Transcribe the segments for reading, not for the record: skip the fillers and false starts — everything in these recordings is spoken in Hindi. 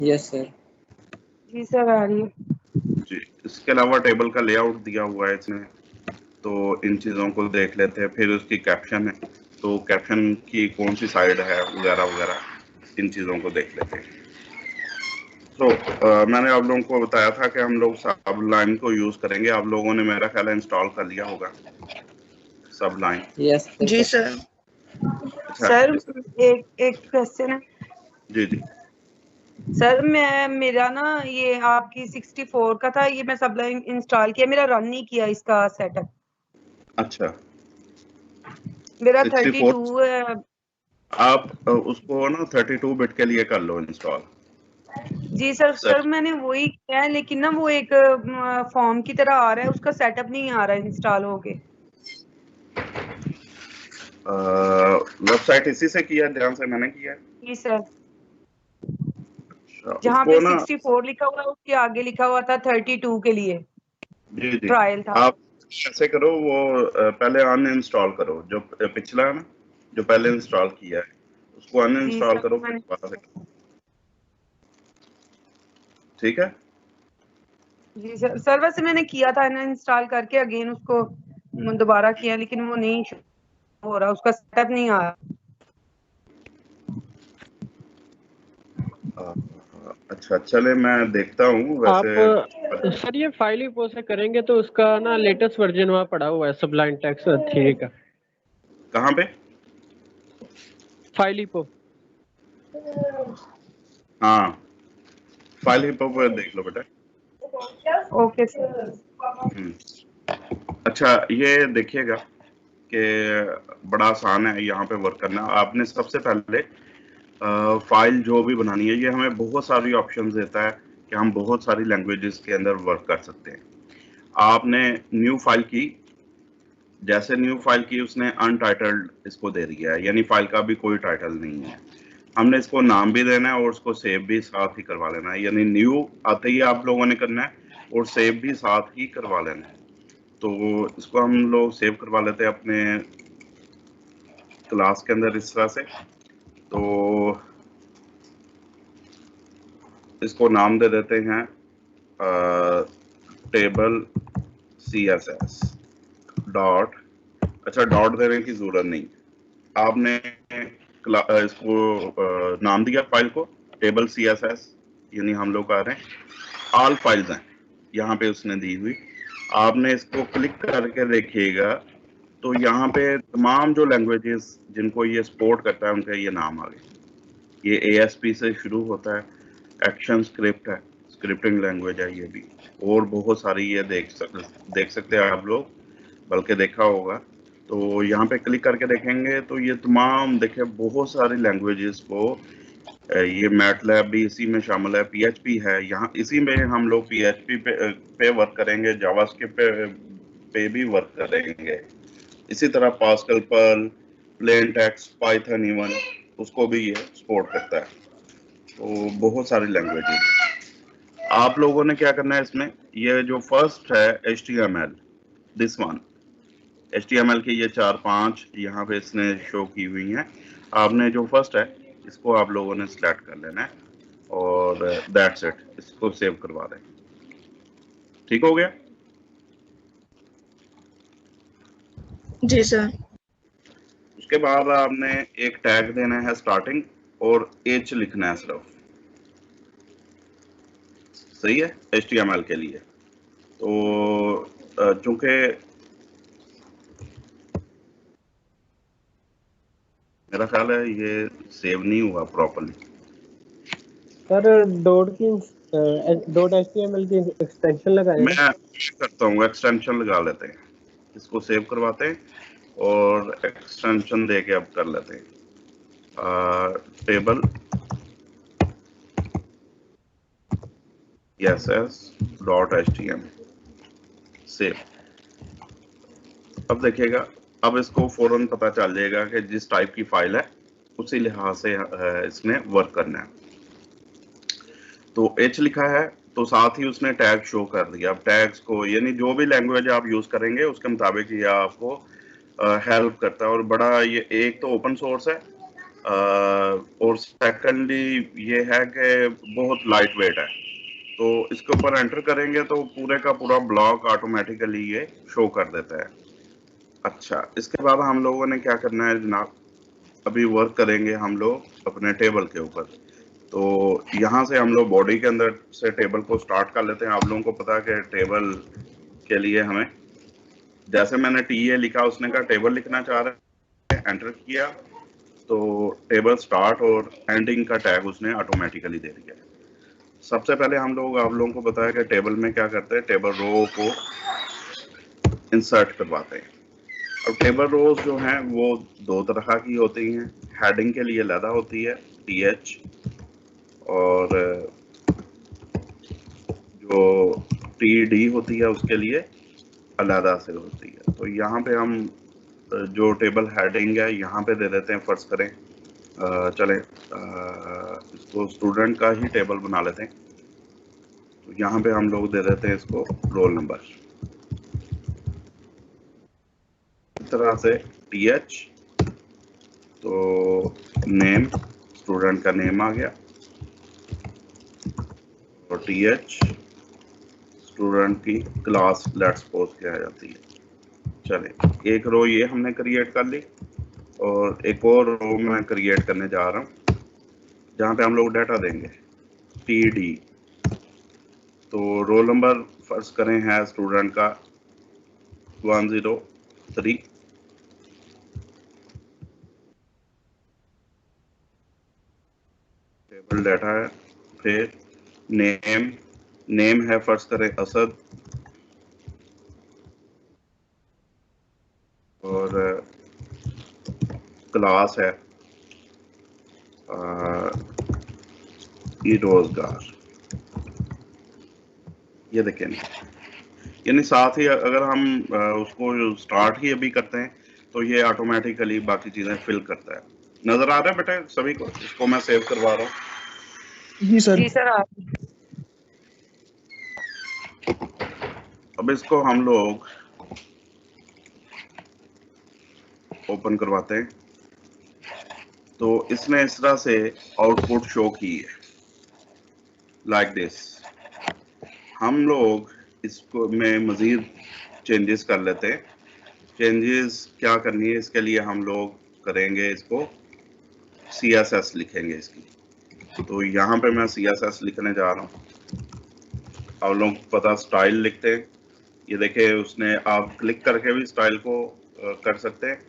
Yes sir. जी सर आ रही है जी। इसके अलावा टेबल का लेआउट दिया हुआ है इसमें, तो इन चीज़ों को देख लेते हैं। फिर उसकी कैप्शन है, तो कैप्शन की कौन सी साइड है वगैरह वगैरह, इन चीज़ों को देख लेते हैं। तो मैंने आप लोगों को बताया था कि हम लोग सबलाइन को यूज़ करेंगे। आप लोगों ने मेरा ख्याल है इंस्टॉल कर लिया होगा सबलाइन। यस जी सर। अच्छा। सर एक क्वेश्चन है जी जी। सर। मेरा ना ये आपकी 64 का था, ये मैं सबलाइन इंस्टॉल किया, मेरा रन नहीं किया इसका सेटअप। अच्छा, मेरा 64 32 है। आप उसको ना 32 बिट के लिए कर लो इंस्टॉल। जी सर मैंने वही किया है, लेकिन ना वो एक फॉर्म की तरह आ रहा है, उसका सेटअप नहीं आ रहा है इंस्टॉल होके। वेबसाइट इसी से किया, ध्यान से मैंने किया। जी सर। अच्छा, जहाँ उसको पे ना 64 लिखा हुआ है उसके आगे लिखा हुआ था 32 के लिए जी जी, ट्रायल था। आप ऐसे करो, वो पहले अनइंस्टॉल करो जो पिछला है ना, जो पहले इंस्टॉल किया है उसको जी अनइंस्टॉल सर करो, फिर दोबारा से करो। ठीक है। जी सर वैसे मैंने किया था ना इंस्टॉल करके अगेन उसको दोबारा किया, लेकिन वो नहीं हो रहा, उसका सेटअप नहीं आ रहा। अच्छा, चले मैं देखता हूँ वैसे। आप सर ये फाइल ही से करेंगे तो उसका ना लेटेस्ट वर्जन वहाँ पड़ा हुआ है सबलाइन टेक्स्ट 3 का। कहाँ पे? फाइल ही पो। हाँ, फाइल ही पे देख लो बेटा। Okay sir. अच्छा, ये देखिएगा कि बड़ा आसान है यहाँ पे वर्क करना। आपने सबसे पहले फाइल जो भी बनानी है, ये हमें बहुत सारी ऑप्शंस देता है कि हम बहुत सारी लैंग्वेजेस के अंदर वर्क कर सकते हैं। आपने न्यू फाइल की, जैसे न्यू फाइल की उसने अनटाइटल्ड इसको दे दिया है, यानी फाइल का भी कोई टाइटल नहीं है। हमने इसको नाम भी देना है और उसको सेव भी साथ ही करवा लेना है, यानी न्यू आते ही आप लोगों ने करना है और सेव भी साथ ही करवा लेना है। तो इसको हम लोग सेव करवा लेते हैं अपने क्लास के अंदर इस तरह से। तो इसको नाम दे देते हैं टेबल CSS डॉट। अच्छा, डॉट देने की जरूरत नहीं, आपने इसको नाम दिया फाइल को टेबल CSS, यानी हम लोग आ रहे हैं ऑल फाइल्स हैं यहाँ पे उसने दी हुई। आपने इसको क्लिक करके देखिएगा तो यहाँ पे तमाम जो लैंग्वेजेस जिनको ये सपोर्ट करता है उनके ये नाम आ गए। ये ASP से शुरू होता है, एक्शन स्क्रिप्ट है, स्क्रिप्टिंग लैंग्वेज है ये भी, और बहुत सारी ये देख सकते हैं आप लोग, बल्कि देखा होगा। तो यहाँ पे क्लिक करके देखेंगे तो ये तमाम देखिए बहुत सारी लैंग्वेजेस को ये मैटलैब भी इसी में शामिल है, PHP है यहाँ, इसी में हम लोग PHP पे वर्क करेंगे, जावास्क्रिप्ट पे भी वर्क करेंगे। इसी तरह Pascal, Perl, plain text, Python even उसको भी ये सपोर्ट करता है। तो बहुत सारी लैंग्वेजेस। आप लोगों ने क्या करना है इसमें, ये जो फर्स्ट है HTML, दिस वन HTML की ये 4-5 यहाँ पे इसने शो की हुई हैं। आपने जो फर्स्ट है इसको आप लोगों ने सिलेक्ट कर लेना है और दैट्स इट, इसको सेव करवा दें। ठीक हो गया? जी सर। उसके बाद आपने एक टैग देना है स्टार्टिंग और H लिखना है सिर्फ, सही है, HTML के लिए। तो चूंकि मेरा ख्याल है ये सेव नहीं हुआ प्रॉपर्ली। सर डॉट HTML की एक्सटेंशन लगाएं। मैं करता हूँ, एक्सटेंशन लगा लेते हैं, इसको सेव करवाते हैं और एक्सटेंशन दे के अब कर लेते हैं टेबल CSS.html सेव। अब देखिएगा, अब इसको फौरन पता चल जाएगा कि जिस टाइप की फाइल है उसी लिहाज से इसने वर्क करना है। तो H लिखा है तो साथ ही उसने टैग शो कर दिया। अब टैग्स को, यानी जो भी लैंग्वेज आप यूज करेंगे उसके मुताबिक ये आपको हेल्प करता है। और बड़ा ये एक तो ओपन सोर्स है और सेकेंडली ये है कि बहुत लाइट वेट है, तो इसके ऊपर एंटर करेंगे तो पूरे का पूरा ब्लॉक ऑटोमेटिकली ये शो कर देता है। अच्छा, इसके बाद हम लोगों ने क्या करना है जनाब, अभी वर्क करेंगे हम लोग अपने टेबल के ऊपर। तो यहाँ से हम लोग बॉडी के अंदर से टेबल को स्टार्ट कर लेते हैं। आप लोगों को पता है कि टेबल के लिए हमें, जैसे मैंने TA लिखा, उसने कहा टेबल लिखना चाह रहे हैं, एंटर किया तो टेबल स्टार्ट और एंडिंग का टैग उसने ऑटोमेटिकली दे दिया। सबसे पहले हम लोग आप लोगों को बताया कि टेबल में क्या करते हैं, टेबल रो को इंसर्ट करवाते हैं। अब टेबल रोज जो हैं वो दो तरह की होती हैं। हेडिंग के लिए अलग होती है TH, और जो TD होती है उसके लिए अलग से होती है। तो यहाँ पे हम जो टेबल हेडिंग है यहाँ पे दे देते हैं, फर्ज करें चले इसको स्टूडेंट का ही टेबल बना लेते हैं। तो यहाँ पे हम लोग दे देते हैं इसको रोल नंबर, इस तरह से TH, तो नेम, स्टूडेंट का नेम आ गया, और TH स्टूडेंट की क्लास लेट्स सपोज क्या आ जाती है। चले, एक रो ये हमने क्रिएट कर ली, और एक और रो मैं क्रिएट करने जा रहा हूँ जहाँ पे हम लोग डाटा देंगे TD। तो रोल नंबर फर्ज करें है स्टूडेंट का 103, टेबल डाटा है। फिर नेम है फर्ज करें असद, और क्लास है रोजगार। ये देखें, यानी साथ ही अगर हम उसको स्टार्ट ही अभी करते हैं तो ये ऑटोमेटिकली बाकी चीजें फिल करता है। नजर आ रहा है बेटा सभी को? इसको मैं सेव करवा रहा हूँ। जी सर। जी सर। अब इसको हम लोग ओपन करवाते हैं, तो इसने इस तरह से आउटपुट शो की है लाइक दिस। हम लोग इसको में मजीद चेंजेस कर लेते हैं। चेंजेस क्या करनी है, इसके लिए हम लोग करेंगे इसको CSS लिखेंगे इसकी। तो यहाँ पे मैं CSS लिखने जा रहा हूँ। आप लोगों को पता स्टाइल लिखते हैं, ये देखे उसने, आप क्लिक करके भी स्टाइल को कर सकते हैं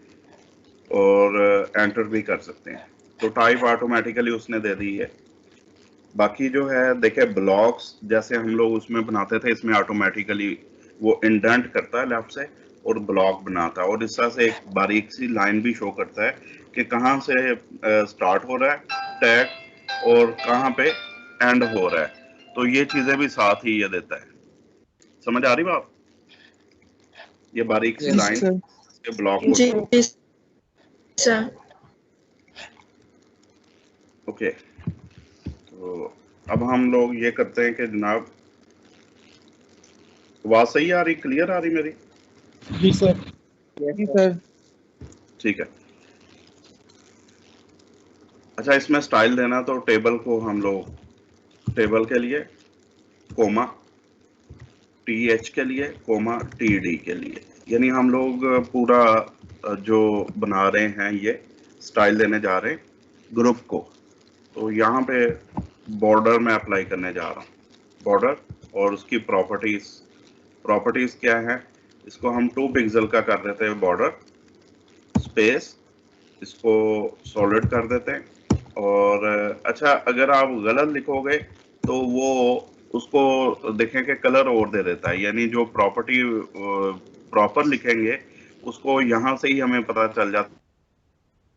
और एंटर भी कर सकते हैं। तो टाइप ऑटोमेटिकली उसने दे दी है। बाकी जो है देखे ब्लॉक्स जैसे हम लोग उसमें बनाते थे, इसमें ऑटोमेटिकली वो इंडेंट करता है लेफ्ट से और ब्लॉक बनाता है, और इस तरह से एक बारीक सी लाइन भी शो करता है कि कहाँ से स्टार्ट हो रहा है टैग और कहाँ पे एंड हो रहा है। तो ये चीजें भी साथ ही ये देता है। समझ आ रही बात? ये बारीक सी Yes, लाइन sir. के ब्लॉक जी को जी सर। ओके। तो अब हम लोग ये करते हैं कि जनाब, आवाज सही आ रही, क्लियर आ रही मेरी? जी सर। जी सर। ठीक है। अच्छा, इसमें स्टाइल देना तो टेबल को हम लोग टेबल के लिए कोमा TH के लिए कोमा TD के लिए, यानी हम लोग पूरा जो बना रहे हैं ये स्टाइल देने जा रहे हैं ग्रुप को। तो यहाँ पे बॉर्डर में अप्लाई करने जा रहा हूँ, बॉर्डर और उसकी प्रॉपर्टीज क्या है, इसको हम 2 पिक्सल का कर देते हैं बॉर्डर स्पेस, इसको सॉलिड कर देते हैं। और अच्छा, अगर आप गलत लिखोगे तो वो उसको देखें कि कलर और दे देता है, यानी जो प्रॉपर्टी प्रॉपर लिखेंगे उसको यहाँ से ही हमें पता चल जाता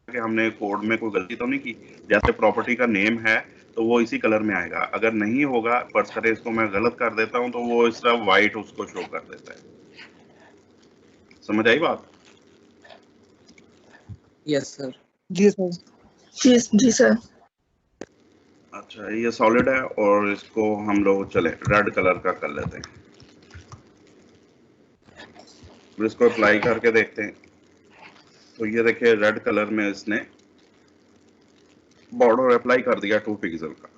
है कि हमने कोड में कोई गलती तो नहीं की। जैसे प्रॉपर्टी का नेम है तो वो इसी कलर में आएगा, अगर नहीं होगा फर्ज करें इसको मैं गलत कर देता हूँ तो वो इस तरह वाइट उसको शो कर देता है। समझ आई बात? Yes, sir. जी सर। जी जी सर। अच्छा, ये सॉलिड है और इसको हम लोग चले रेड कलर का कर लेते हैं, इसको अप्लाई करके देखते हैं। तो ये देखिए रेड कलर में इसने बॉर्डर अप्लाई कर दिया 2 पिक्सल का।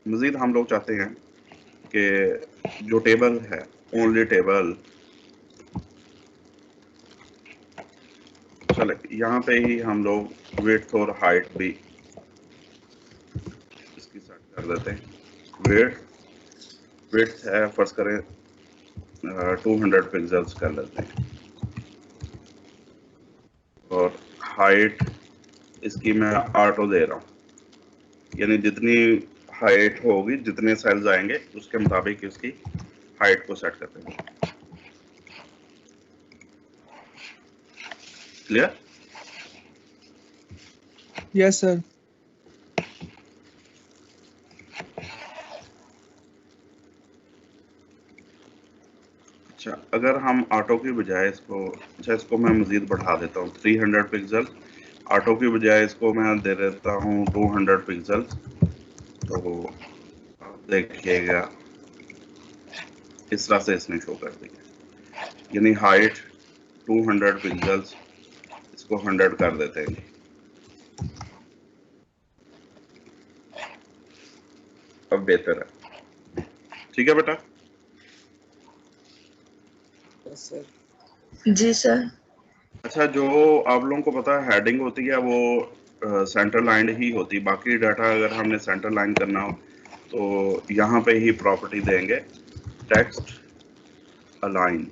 मजीद हम लोग चाहते हैं कि जो टेबल है, ओनली टेबल, चले यहाँ पे ही हम लोग विड्थ और हाइट भी इसकी सेट कर देते हैं। विड्थ है फर्ज करें 200 पिक्सल्स कर लेते हैं, और हाइट इसकी मैं ऑटो दे रहा हूँ, यानी जितनी हाइट होगी, जितने सेल्स आएंगे उसके मुताबिक उसकी हाइट को सेट करते हैं। क्लियर? Yes sir. अच्छा, अगर हम ऑटो की बजाय इसको मैं मजीद बढ़ा देता हूँ 300 पिक्सल, ऑटो की बजाय इसको मैं दे देता हूँ 200 पिक्सल, तो आप देखिएगा इस तरह से इसने शो कर दिया, यानी हाइट 200 पिक्सल्स, इसको 100 कर देते हैं। अब बेहतर है, ठीक है बेटा? Yes sir. जी सर। अच्छा, जो आप लोगों को पता है हेडिंग होती है वो सेंटर लाइन ही होती है। बाकी डाटा अगर हमने सेंटर लाइन करना हो तो यहाँ पे ही प्रॉपर्टी देंगे टेक्स्ट अलाइन,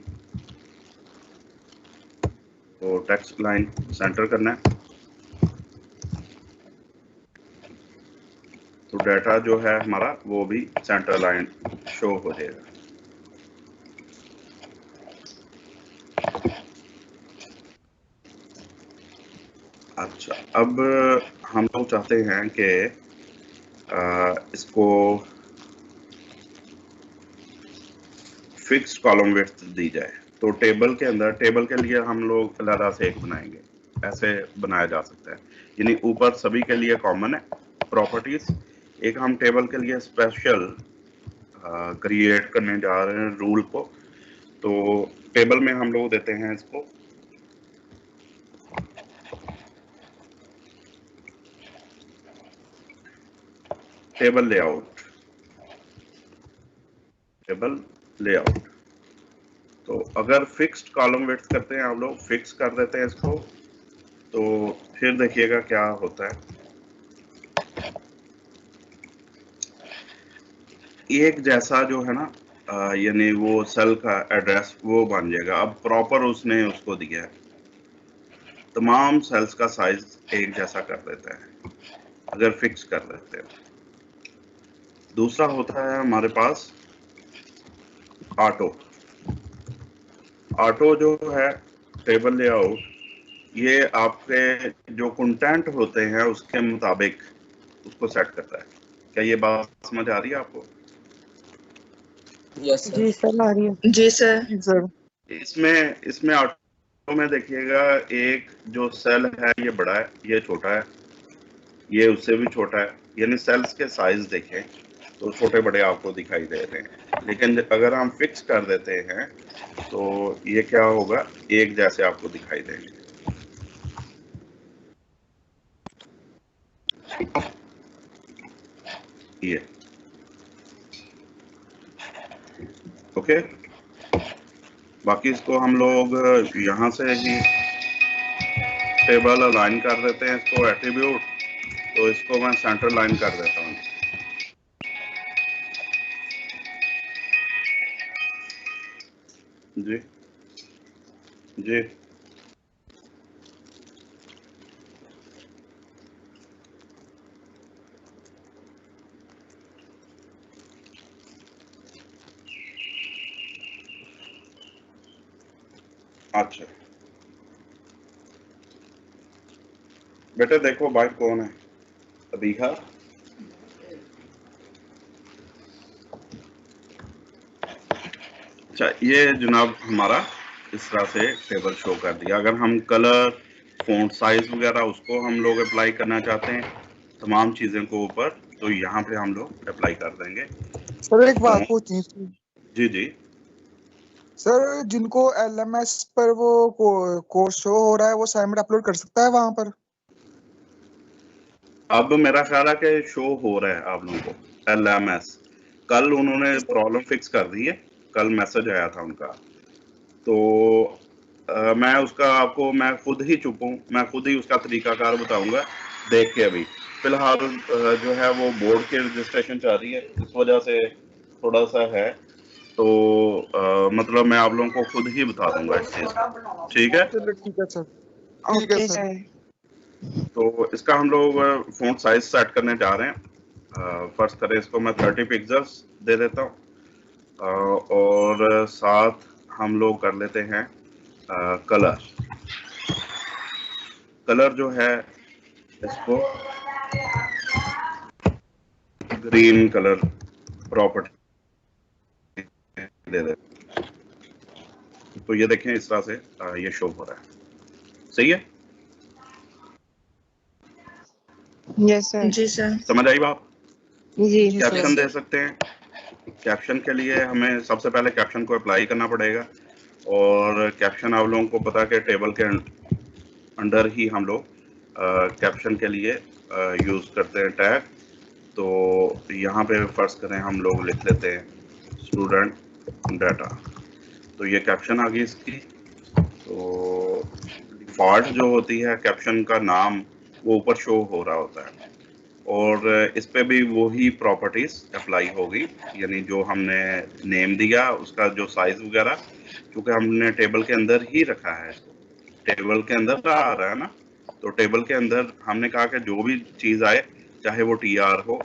तो टेक्स्ट लाइन सेंटर करना है, तो डाटा जो है हमारा वो भी सेंटर लाइन शो हो जाएगा। अच्छा, अब हम लोग चाहते हैं कि इसको फिक्स्ड कॉलम विड्थ दी जाए, तो टेबल के अंदर, टेबल के लिए हम लोग अलग से एक बनाएंगे, ऐसे बनाया जा सकता है, यानी ऊपर सभी के लिए कॉमन है प्रॉपर्टीज, एक हम टेबल के लिए स्पेशल क्रिएट करने जा रहे हैं रूल को। तो टेबल में हम लोग देते हैं इसको टेबल लेआउट। तो अगर फिक्स्ड कॉलम विड्थ करते हैं हम लोग, फिक्स कर देते हैं इसको, तो फिर देखिएगा क्या होता है, एक जैसा जो है ना, यानी वो सेल का एड्रेस वो बन जाएगा। अब प्रॉपर उसने उसको दिया है, तमाम सेल्स का साइज एक जैसा कर देता है अगर फिक्स कर देते हैं। दूसरा होता है हमारे पास ऑटो जो है टेबल लेआउट, ये आपके जो कंटेंट होते हैं उसके मुताबिक उसको सेट करता है। क्या ये बात समझ आ रही है आपको? यस जी सर। सर, आ रही है। जी सर। जी सर। इसमें ऑटो में देखिएगा, एक जो सेल है ये बड़ा है, ये छोटा है, ये उससे भी छोटा है, यानी सेल्स के साइज देखें तो छोटे बड़े आपको दिखाई दे रहे हैं। लेकिन अगर हम फिक्स कर देते हैं तो ये क्या होगा, एक जैसे आपको दिखाई देंगे। ये ओके। बाकी इसको हम लोग यहाँ से ही टेबल अलाइन कर देते हैं, इसको एट्रीब्यूट, तो इसको मैं सेंटर लाइन कर देता हूँ। जी जी अच्छा बेटे, देखो भाई कौन है, अबीहा। अच्छा, ये जनाब हमारा इस तरह से टेबल शो कर दिया। अगर हम कलर, फ़ॉन्ट साइज वगैरह उसको हम लोग अप्लाई करना चाहते हैं तमाम चीज़ें को ऊपर, तो यहाँ पे हम लोग अप्लाई कर देंगे। सर एक बात पूछनी थी। जी जी सर जिनको LMS पर वो कोर्स शो हो रहा है वो असाइनमेंट अपलोड कर सकता है वहां पर? अब मेरा ख्याल है कि शो हो रहा है आप लोगों को LMS। कल उन्होंने प्रॉब्लम फिक्स कर दी है, कल मैसेज आया था उनका। तो मैं उसका आपको, मैं खुद ही चुप हूँ, मैं खुद ही उसका तरीकाकार बताऊंगा देख के। अभी फिलहाल जो है वो बोर्ड की रजिस्ट्रेशन चल रही है, इस वजह से थोड़ा सा है। तो मतलब मैं आप लोगों को खुद ही बता दूंगा इस चीज को, ठीक है? चलो ठीक है सर, ठीक है ओके सर। सर। तो इसका हम लोग फ़ॉन्ट साइज सेट करने जा रहे हैं। फर्स्ट करें इसको, मैं 30 पिक्सल्स दे देता हूँ। और साथ हम लोग कर लेते हैं कलर। कलर जो है इसको ग्रीन कलर प्रॉपर्टी दे देते। तो ये देखें इस तरह से ये शो हो रहा है, सही है? Yes sir. जी सर। समझ आई बात? जी कैप्शन दे सकते हैं। कैप्शन के लिए हमें सबसे पहले कैप्शन को अप्लाई करना पड़ेगा, और कैप्शन आप लोगों को पता है कि टेबल के अंडर ही हम लोग कैप्शन के लिए यूज़ करते हैं टैग। तो यहाँ पे फर्स्ट करें हम लोग लिख लेते हैं स्टूडेंट डाटा। तो ये कैप्शन आ गई इसकी। तो डिफ़ॉल्ट जो होती है कैप्शन का नाम वो ऊपर शो हो रहा होता है, और इस पे भी वही प्रॉपर्टीज अप्लाई होगी, यानी जो हमने नेम दिया उसका जो साइज वगैरह, क्योंकि हमने टेबल के अंदर ही रखा है, टेबल के अंदर आ रहा है ना। तो टेबल के अंदर हमने कहा कि जो भी चीज़ आए, चाहे वो TR हो,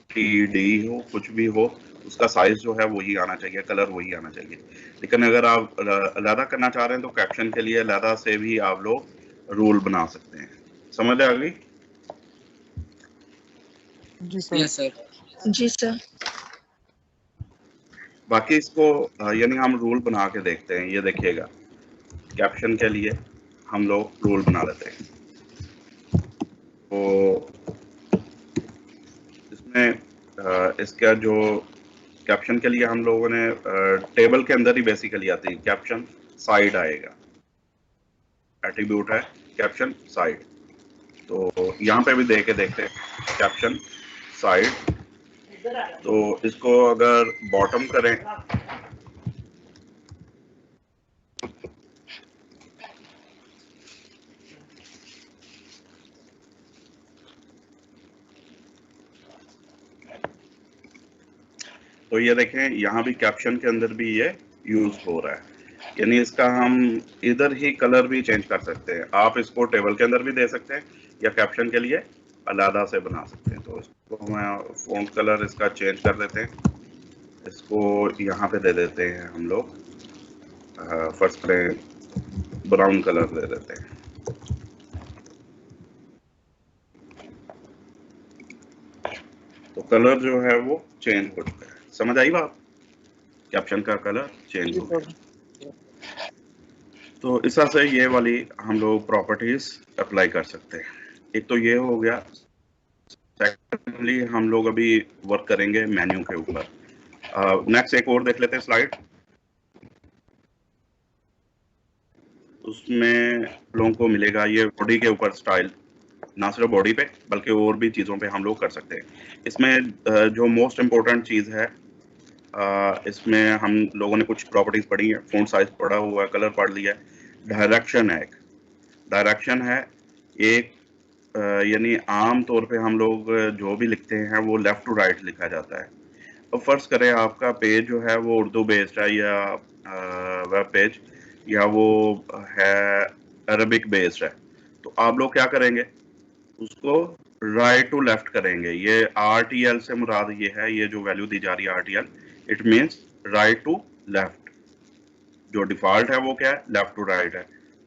TD हो, कुछ भी हो, उसका साइज जो है वही आना चाहिए, कलर वही आना चाहिए। लेकिन अगर आप अलहदा करना चाह रहे हैं तो कैप्शन के लिए अलहदा से भी आप लोग रूल बना सकते हैं। समझ आ गई? जी सर। Yes sir. जी सर। बाकी इसको यानी हम रूल बना के देखते हैं। ये देखिएगा, कैप्शन के लिए हम लोग रूल बना लेते हैं। तो इसमें इसका जो कैप्शन के लिए हम लोगों ने टेबल के अंदर ही बेसिकली आती है, कैप्शन साइड आएगा, एट्रीब्यूट है कैप्शन साइड। तो यहाँ पे भी दे के देखते हैं कैप्शन साइड। तो इसको अगर बॉटम करें तो ये देखें यहाँ भी कैप्शन के अंदर भी ये यूज हो रहा है, यानी इसका हम इधर ही कलर भी चेंज कर सकते हैं। आप इसको टेबल के अंदर भी दे सकते हैं या कैप्शन के लिए अलहदा से बना सकते हैं। तो इसको हम फ़ॉन्ट कलर इसका चेंज कर देते हैं, इसको यहाँ पे दे देते हैं हम लोग फर्स्ट करें ब्राउन कलर दे देते हैं। तो कलर जो है वो चेंज हो चुका है। समझ आई बात? कैप्शन का कलर चेंज हो गया। तो इस तरह से ये वाली हम लोग प्रॉपर्टीज अप्लाई कर सकते हैं। एक तो ये हो गया। सेकेंडली हम लोग अभी वर्क करेंगे मेन्यू के ऊपर। नेक्स्ट एक और देख लेते हैं स्लाइड। उसमें लोगों को मिलेगा ये बॉडी के ऊपर स्टाइल, ना सिर्फ बॉडी पे बल्कि और भी चीज़ों पे हम लोग कर सकते हैं। इसमें जो मोस्ट इम्पोर्टेंट चीज़ है, इसमें हम लोगों ने कुछ प्रॉपर्टीज पढ़ी है, फ़ॉन्ट साइज पढ़ा हुआ है, कलर पढ़ लिया है। डायरेक्शन है, एक डायरेक्शन है एक, यानी आम तौर पे हम लोग जो भी लिखते हैं वो लेफ़्ट टू राइट लिखा जाता है। अब फर्ज करें आपका पेज जो है वो उर्दू बेस्ड है या वेब पेज, या वो है अरबिक बेस्ड है, तो आप लोग क्या करेंगे, उसको राइट टू लेफ्ट करेंगे। ये RTL से मुराद ये है, ये जो वैल्यू दी जा रही है RTL, it means right to left. जो डिफॉल्ट है वो क्या है, लेफ्ट टू राइट है।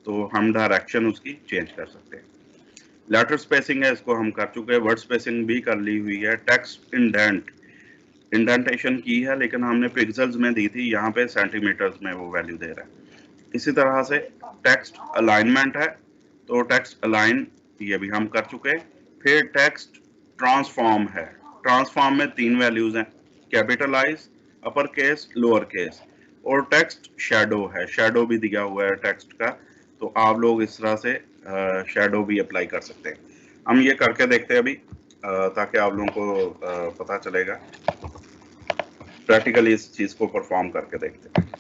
तो हम डायरेक्शन उसकी चेंज कर सकते हैं। लेटर स्पेसिंग है, इसको हम कर चुके हैं। वर्ड स्पेसिंग भी कर ली हुई है। टेक्स्ट इंडेंटेशन की है, लेकिन हमने पिक्सल्स में दी थी, यहाँ पे सेंटीमीटर्स में वो वैल्यू दे रहा है। इसी तरह से टेक्स्ट अलाइनमेंट है, तो टेक्स्ट अलाइन ये भी हम कर चुके हैं। फिर टेक्स्ट ट्रांसफॉर्म है। ट्रांसफॉर्म में 3 वैल्यूज हैं, capitalize, upper case, lower case. और टेक्स्ट शैडो है, शैडो भी दिया हुआ है टेक्स्ट का, तो आप लोग इस तरह से शैडो भी अप्लाई कर सकते हैं। हम ये करके देखते हैं अभी ताकि आप लोगों को पता चलेगा, प्रैक्टिकली इस चीज को परफॉर्म करके देखते हैं।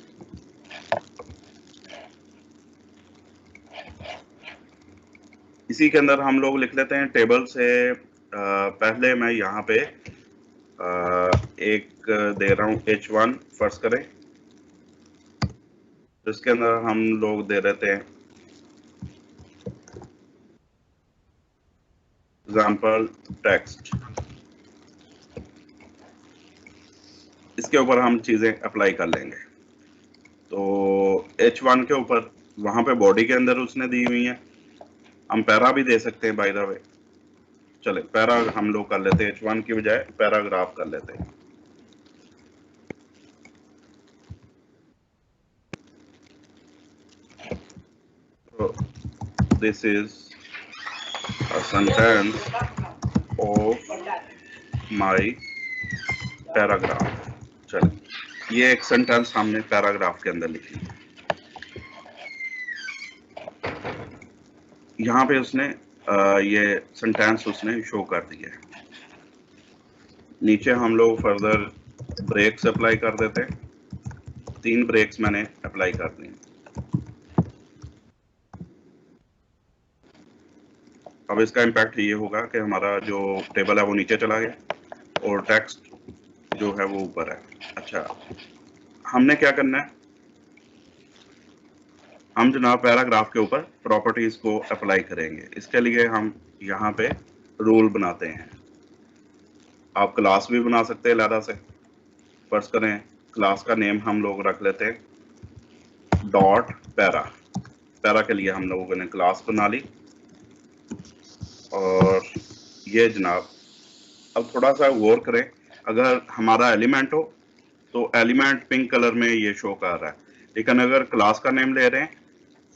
इसी के अंदर हम लोग लिख लेते हैं टेबल से पहले मैं यहाँ पे एक दे रहा हूँ H1 फर्ज करें, इसके अंदर हम लोग दे देते हैं एग्जाम्पल टेक्स्ट। इसके ऊपर हम चीजें अप्लाई कर लेंगे। तो H1 के ऊपर वहां पे बॉडी के अंदर उसने दी हुई है, हम पैरा भी दे सकते हैं बाय द वे। चले पैरा हम लोग कर लेते हैं, H1 की बजाय पैराग्राफ कर लेते हैं। तो this is a sentence of my paragraph। चलिए ये एक सेंटेंस हमने पैराग्राफ के अंदर लिखी। यहाँ पे उसने ये सेंटेंस उसने शो कर दिया है। नीचे हम लोग फर्दर ब्रेक्स अप्लाई कर देते हैं। 3 ब्रेक्स मैंने अप्लाई कर दिए। अब इसका इम्पैक्ट ये होगा कि हमारा जो टेबल है वो नीचे चला गया और टेक्स्ट जो है वो ऊपर है। अच्छा, हमने क्या करना है, हम जनाब पैराग्राफ के ऊपर प्रॉपर्टीज को अप्लाई करेंगे। इसके लिए हम यहाँ पे रूल बनाते हैं। आप क्लास भी बना सकते हैं अलग से। फर्ज करें क्लास का नेम हम लोग रख लेते हैं डॉट पैरा। पैरा के लिए हम लोगों ने क्लास बना ली। और ये जनाब अब थोड़ा सा गौर करें, अगर हमारा एलिमेंट हो तो एलिमेंट पिंक कलर में ये शो कर रहा है, लेकिन अगर क्लास का नेम ले रहे हैं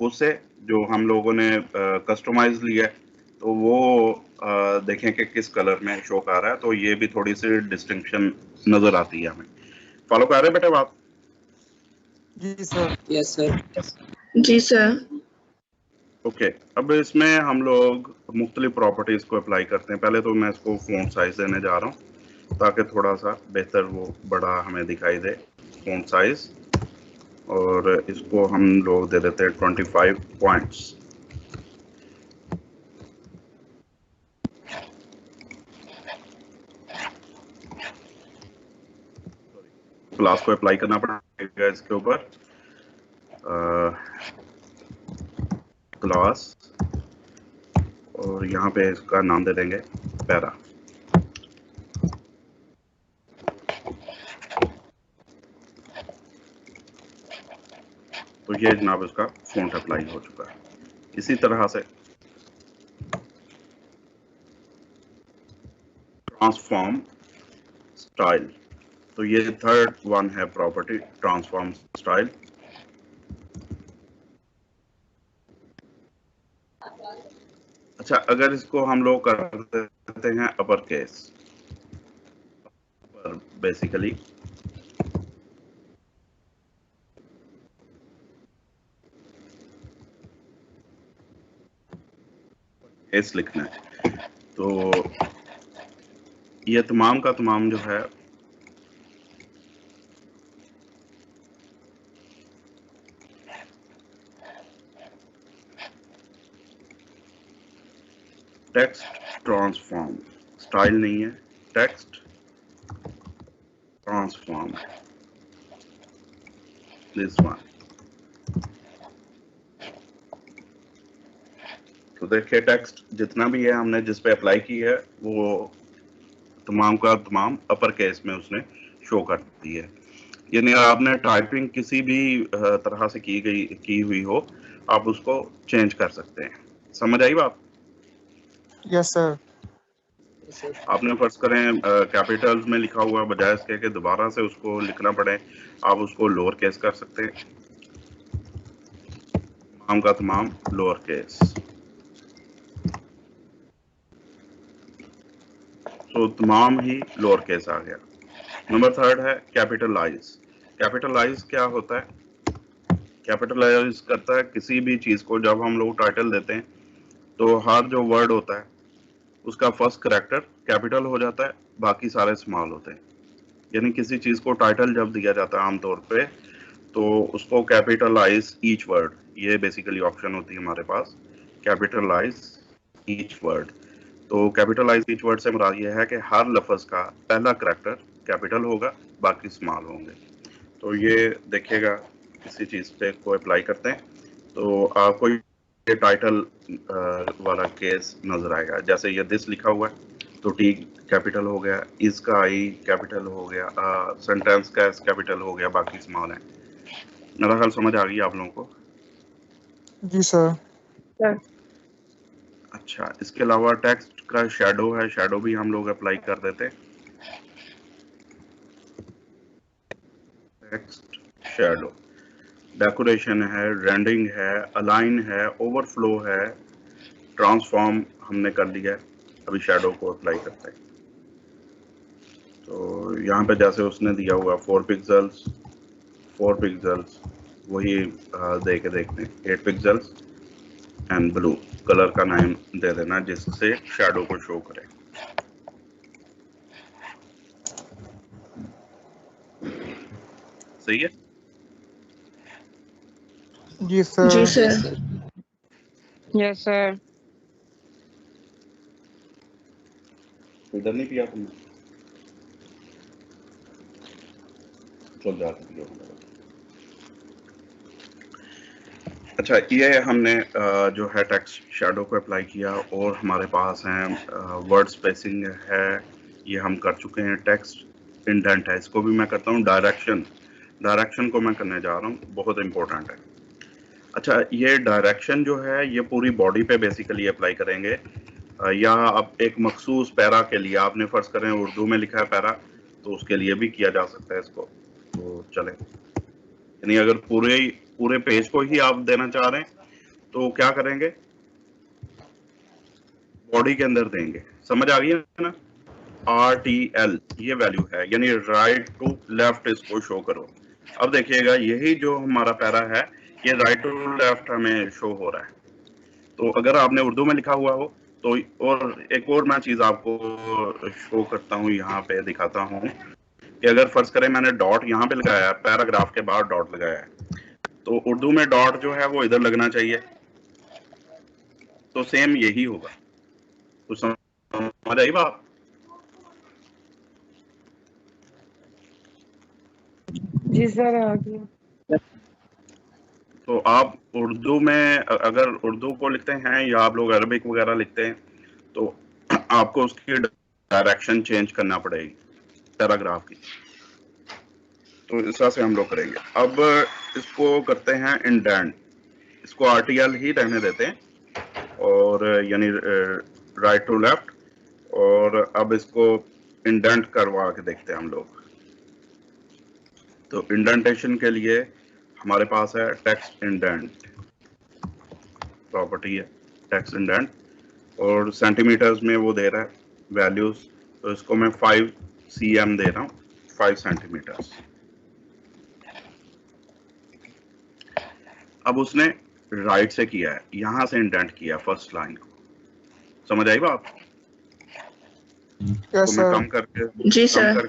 खुद से जो हम लोगों ने कस्टमाइज लिया है तो वो देखें कि किस कलर में शो कर रहा है। तो ये भी थोड़ी सी डिस्टिंक्शन नजर आती है हमें। फॉलो कर रहे हैं बेटे बात? जी सर। Yes sir. जी सर। ओके, अब इसमें हम लोग मुख्तलिफ प्रॉपर्टीज को अप्लाई करते हैं। पहले तो मैं इसको फ़ॉन्ट साइज देने जा रहा हूँ ताकि थोड़ा सा बेहतर वो बड़ा हमें दिखाई दे फ़ॉन्ट साइज, और इसको हम लोग दे देते हैं 25 पॉइंट्स। क्लास को अप्लाई करना पड़ेगा इसके ऊपर। क्लास, और यहाँ पे इसका नाम दे देंगे पैरा। तो ये जनाब इसका फ़ॉन्ट अप्लाई हो चुका है। इसी तरह से ट्रांसफॉर्म स्टाइल, तो ये थर्ड वन है प्रॉपर्टी ट्रांसफॉर्म स्टाइल। अच्छा, अगर इसको हम लोग कर देते हैं अपर केस, बेसिकली केस लिखना है, तो ये तमाम का तमाम जो है टेक्स्ट ट्रांसफॉर्म, स्टाइल नहीं है, टेक्स्ट ट्रांसफॉर्म, दिस वन। तो देखिए टेक्स्ट जितना भी है हमने जिस पे अप्लाई की है वो तमाम का तमाम अपर केस में उसने शो कर दी है। यानी आपने टाइपिंग किसी भी तरह से की हुई हो, आप उसको चेंज कर सकते हैं। समझ आई बात? Yes sir. आपने फर्ज करें कैपिटल्स में लिखा हुआ, बजाय इसके कि दोबारा से उसको लिखना पड़े, आप उसको लोअर केस कर सकते हैं। तमाम का तमाम लोअर केस। तो तमाम ही लोअर केस आ गया। नंबर 3 है कैपिटलाइज। कैपिटलाइज क्या होता है? कैपिटलाइज करता है किसी भी चीज को, जब हम लोग टाइटल देते हैं तो हर जो वर्ड होता है उसका फर्स्ट कैरेक्टर कैपिटल हो जाता है, बाकी सारे स्मॉल होते हैं। यानी किसी चीज को टाइटल जब दिया जाता है आमतौर पे तो उसको कैपिटलाइज ईच वर्ड, ये बेसिकली ऑप्शन होती है हमारे पास, कैपिटलाइज ईच वर्ड। तो कैपिटलाइज ईच वर्ड से मुराद ये है कि हर लफ्ज का पहला कैरेक्टर कैपिटल होगा, बाकी स्मॉल होंगे। तो ये देखिएगा किसी चीज पे को अप्लाई करते हैं तो आपको ये टाइटल वाला केस नजर आएगा। जैसे ये दिस लिखा हुआ है तो टी कैपिटल हो गया, इसका आई कैपिटल हो गया, सेंटेंस का एस कैपिटल हो गया, बाकी स्मॉल है। मेरा ख्याल समझ आ गई आप लोगों को? जी सर। सर अच्छा, इसके अलावा टेक्स्ट का शैडो है, शैडो भी हम लोग अप्लाई कर देते हैं। टेक्स्ट शैडो, डेकोरेशन है, रेंडिंग है, अलाइन है, ओवरफ्लो है, ट्रांसफॉर्म हमने कर लिया है। अभी शैडो को अप्लाई करते हैं। तो यहाँ पे जैसे उसने दिया हुआ 4 पिक्सल्स, 4 पिक्सल्स, वही दे के देखते हैं 8 पिक्सल्स एंड ब्लू कलर का नाम दे देना जिससे शैडो को शो करे। सही है? जी सर। जी सर। Yes sir. इधर नहीं पिया तुमने? चल जा रही है। अच्छा, ये हमने जो है टेक्स्ट शैडो को अप्लाई किया और हमारे पास हैं वर्ड स्पेसिंग है, ये हम कर चुके हैं। टेक्स्ट इंडेंट है, इसको भी मैं करता हूँ। डायरेक्शन, डायरेक्शन को मैं करने जा रहा हूँ, बहुत इंपॉर्टेंट है। अच्छा, ये डायरेक्शन जो है ये पूरी बॉडी पे बेसिकली अप्लाई करेंगे या आप एक मखसूस पैरा के लिए, आपने फर्ज करें उर्दू में लिखा है पैरा तो उसके लिए भी किया जा सकता है इसको, तो चले। यानी अगर पूरे पेज को ही आप देना चाह रहे हैं तो क्या करेंगे, बॉडी के अंदर देंगे। समझ आ गई है ना? RTL ये वैल्यू है, यानी राइट टू लेफ्ट इसको शो करो। अब देखिएगा यही जो हमारा पैरा है ये राइट टू लेफ्ट हमें शो हो रहा है। तो अगर आपने उर्दू में लिखा हुआ हो तो, और एक और मैं चीज आपको शो करता हूँ, यहाँ पे दिखाता हूँ कि अगर फर्ज करें मैंने डॉट यहाँ पे लगाया है, पैराग्राफ के बाद डॉट लगाया है, तो उर्दू में डॉट जो है वो इधर लगना चाहिए। तो सेम यही होगा। तो समझ आई बात? जी सर आ गया। तो आप उर्दू में अगर उर्दू को लिखते हैं या आप लोग अरबिक वगैरह लिखते हैं तो आपको उसकी डायरेक्शन चेंज करना पड़ेगी पैराग्राफ की। तो इस तरह से हम लोग करेंगे। अब इसको करते हैं इंडेंट, इसको RTL ही रहने देते हैं और यानी राइट टू लेफ्ट, और अब इसको इंडेंट करवा के देखते हैं हम लोग। तो इंडेंटेशन के लिए हमारे पास है टेक्स्ट इंडेंट, प्रॉपर्टी है टेक्स्ट इंडेंट, और सेंटीमीटर्स में वो दे रहा है वैल्यूज, तो इसको मैं 5 cm दे रहा हूँ, 5 सेंटीमीटर्स। अब उसने राइट से किया है, यहां से इंडेंट किया फर्स्ट लाइन को। समझ आई बात? तो मैं कम करके जी सर।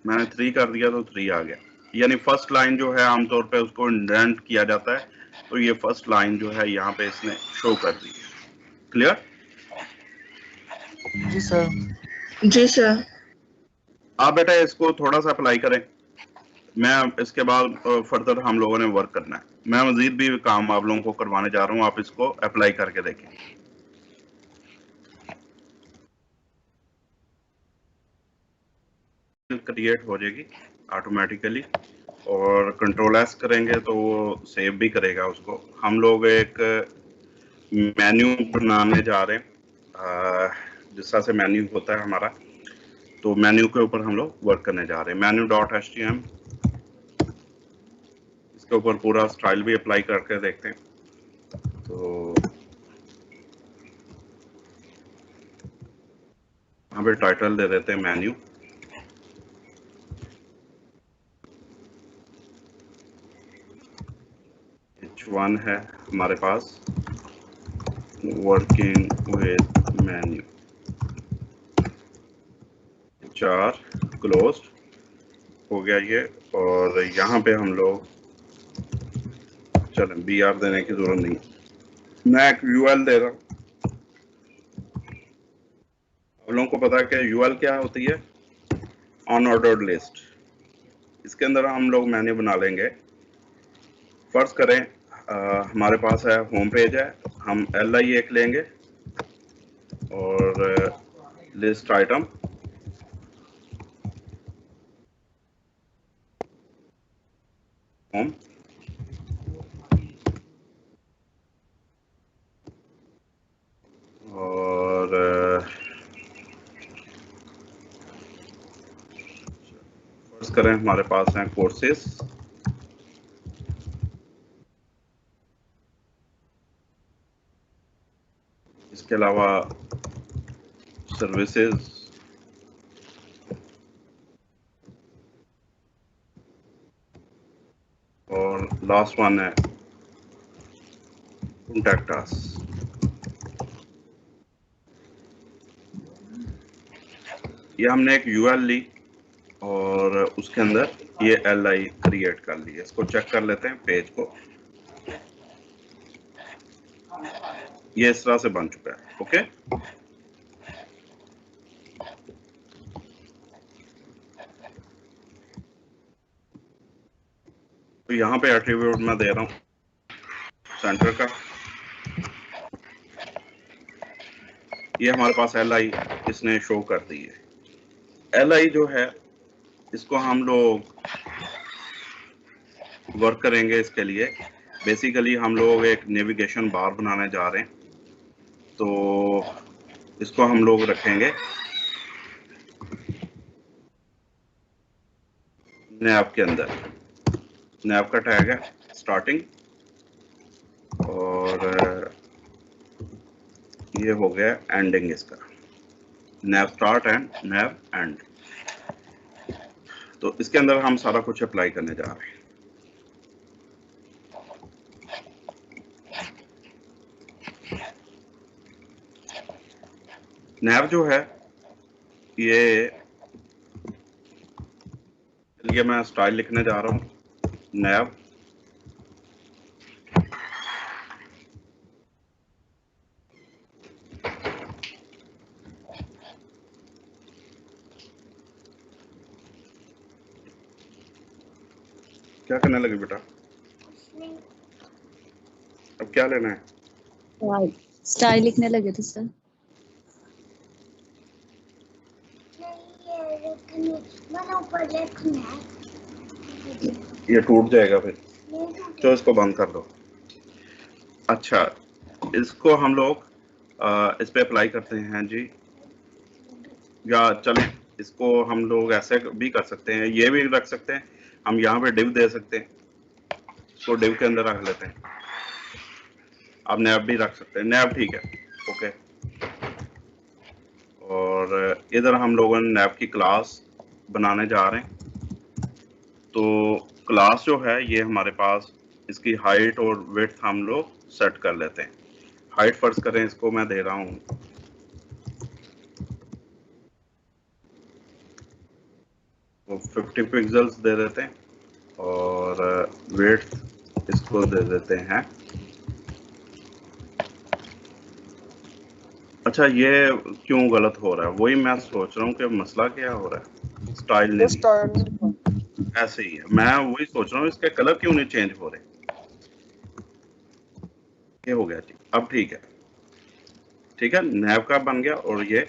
मैंने 3 कर दिया तो 3 आ गया। यानी फर्स्ट लाइन जो है आमतौर पे उसको इंडेंट किया जाता है, तो ये फर्स्ट लाइन जो है यहाँ पे इसने शो कर दी है। क्लियर? जी सर। जी सर। आप बेटा इसको थोड़ा सा अप्लाई करें, मैं इसके बाद फर्दर हम लोगों ने वर्क करना है। मैं मजीद भी काम आप लोगों को करवाने जा रहा हूँ, आप इसको अप्लाई करके देखें। क्रिएट हो जाएगी ऑटोमेटिकली, और कंट्रोल एस करेंगे तो वो सेव भी करेगा उसको। हम लोग एक मेन्यू बनाने जा रहे हैं, जिस तरह से मेन्यू होता है हमारा, तो मेन्यू के ऊपर हम लोग वर्क करने जा रहे हैं। menu.htm, इसके ऊपर पूरा स्टाइल भी अप्लाई करके देखते हैं। तो यहाँ पे टाइटल दे देते हैं मेन्यू, 1 है हमारे पास वर्किंग विद मेन्यू, 4 क्लोज्ड हो गया ये। और यहाँ पे हम लोग चलें BR देने की जरूरत नहीं, मैं एक UL दे रहा हूँ। आप लोगों को पता है कि UL क्या होती है? Unordered list. इसके अंदर हम लोग मेन्यू बना लेंगे। फर्ज करें हमारे पास है होम पेज है, हम LI एक लेंगे और लिस्ट आइटम होम, और फर्ज करें हमारे पास हैं कोर्सेस, इसके अलावा सर्विसेज, और लास्ट वन है कॉन्टैक्ट अस। ये हमने एक UL ली और उसके अंदर ये LI क्रिएट कर ली है। इसको चेक कर लेते हैं पेज को, ये इस तरह से बन चुका है। ओके, तो यहाँ पे एट्रीब्यूट मैं दे रहा हूँ सेंटर का, ये हमारे पास LI इसने शो कर दी है। LI जो है इसको हम लोग वर्क करेंगे। इसके लिए बेसिकली हम लोग एक नेविगेशन बार बनाने जा रहे हैं, तो इसको हम लोग रखेंगे नैब के अंदर। नैब का टैग है स्टार्टिंग, और ये हो गया एंडिंग इसका, नैब स्टार्ट एंड नैब एंड। तो इसके अंदर हम सारा कुछ अप्लाई करने जा रहे हैं। नैब जो है ये मैं स्टाइल लिखने जा रहा हूं, नैब क्या करने लगे बेटा? अब क्या लेना है? स्टाइल लिखने लगे थे सर। ये टूट जाएगा फिर, तो इसको बंद कर दो। अच्छा, इसको हम लोग इस पे अप्लाई करते हैं जी, या चलें इसको हम लोग ऐसे भी कर सकते हैं, ये भी रख सकते हैं हम, यहाँ पे डिव दे सकते हैं, इसको डिव के अंदर रख लेते हैं। आप नैब भी रख सकते हैं, नैब ठीक है, ओके। और इधर हम लोगों ने नैब की क्लास बनाने जा रहे हैं। तो क्लास जो है ये हमारे पास, इसकी हाइट और विड्थ हम लोग सेट कर लेते हैं। हाइट फर्ज करें इसको मैं दे रहा हूँ 50 पिक्सल्स दे देते हैं, और विड्थ इसको दे देते हैं। अच्छा, ये क्यों गलत हो रहा है? वही मैं सोच रहा हूँ कि मसला क्या हो रहा है। स्टाइल नहीं, ऐसे ही है, मैं वही सोच रहा हूँ इसके कलर क्यों नहीं चेंज हो रहे। ये हो गया जी, अब ठीक है, ठीक है, नैब का बन गया। और ये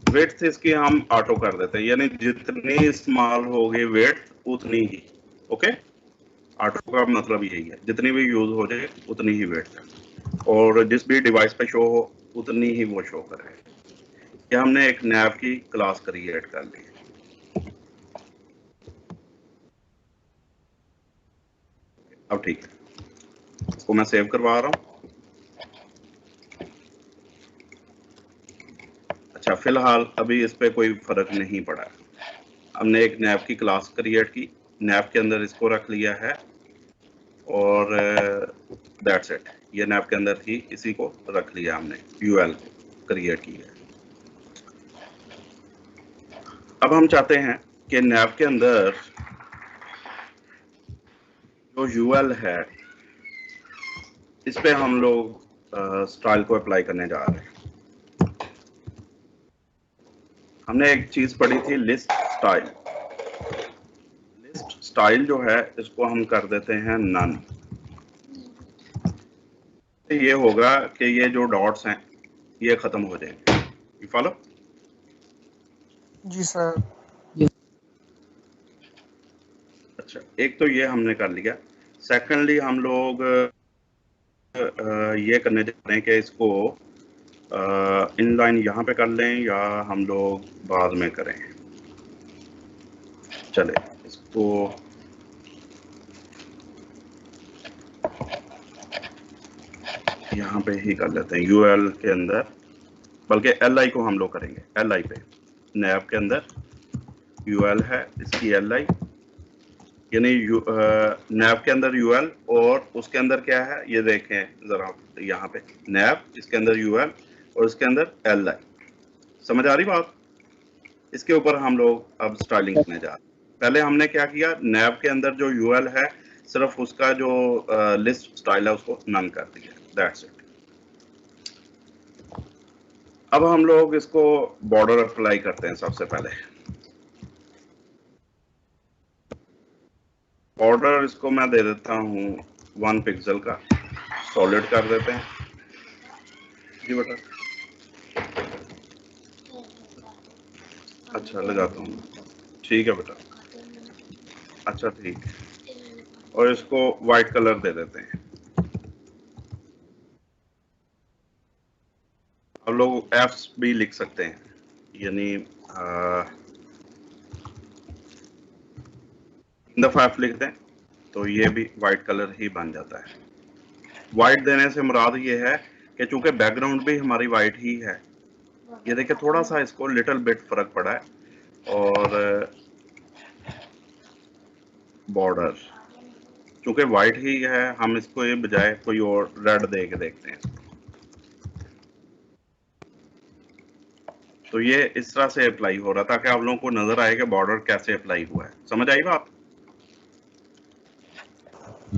वेट इसकी हम ऑटो कर देते हैं, यानी जितनी स्मॉल होगी वेट उतनी ही, ओके। ऑटो का मतलब यही है, जितनी भी यूज हो जाए उतनी ही वेट है, और जिस भी डिवाइस पे शो हो उतनी ही वो शो करे। ये हमने एक नैब की क्लास क्रिएट कर ली। अब ठीक है, इसको मैं सेव करवा रहा हूँ। अच्छा, फिलहाल अभी इस पे कोई फर्क नहीं पड़ा। हमने एक नैब की क्लास क्रिएट की, नैब के अंदर इसको रख लिया है, और दैट्स इट। ये नैव के अंदर ही इसी को रख लिया हमने, यूएल क्रिएट किया। अब हम चाहते हैं कि नैव के अंदर जो यूएल है इस पे हम लोग स्टाइल को अप्लाई करने जा रहे हैं। हमने एक चीज पढ़ी थी, लिस्ट स्टाइल। लिस्ट स्टाइल जो है इसको हम कर देते हैं नन। ये होगा कि ये जो डॉट्स हैं ये खत्म हो जाएंगे। You follow? जी सर। अच्छा, एक तो ये हमने कर लिया। सेकेंडली हम लोग ये करने जा रहे हैं कि इसको इनलाइन यहाँ पे कर लें या हम लोग बाद में करें। चले इसको यहाँ पे ही कर लेते हैं, यूएल के अंदर, बल्कि एल आई को हम लोग करेंगे। एल आई पे नैव के अंदर यूएल है, इसकी एल आई, यानी नैव के अंदर यूएल और उसके अंदर क्या है ये देखें जरा, यहाँ पे नैव, इसके अंदर यूएल और इसके अंदर एल आई। समझ आ रही बात? इसके ऊपर हम लोग अब स्टाइलिंग करने जा रहे हैं। पहले हमने क्या किया, नैव के अंदर जो यूएल है सिर्फ उसका जो लिस्ट स्टाइल है उसको नन कर दिया। That's it. अब हम लोग इसको बॉर्डर अप्लाई करते हैं। सबसे पहले बॉर्डर इसको मैं दे देता हूँ 1 पिक्सल का, सॉलिड कर देते हैं। जी बेटा, अच्छा लगाता हूँ, ठीक है बेटा, अच्छा ठीक है। और इसको वाइट कलर दे देते हैं। अब लोग एफ्स भी लिख सकते हैं, यानी दफा एफ लिख दें तो ये भी वाइट कलर ही बन जाता है। वाइट देने से मुराद ये है कि चूंकि बैकग्राउंड भी हमारी वाइट ही है, ये देखिए थोड़ा सा इसको लिटिल बिट फर्क पड़ा है। और बॉर्डर चूंकि वाइट ही है, हम इसको ये बजाय कोई और रेड दे के देखते हैं। तो ये इस तरह से अप्लाई हो रहा था ताकि आप लोगों को नजर आए कि बॉर्डर कैसे अप्लाई हुआ है। समझ आई बात?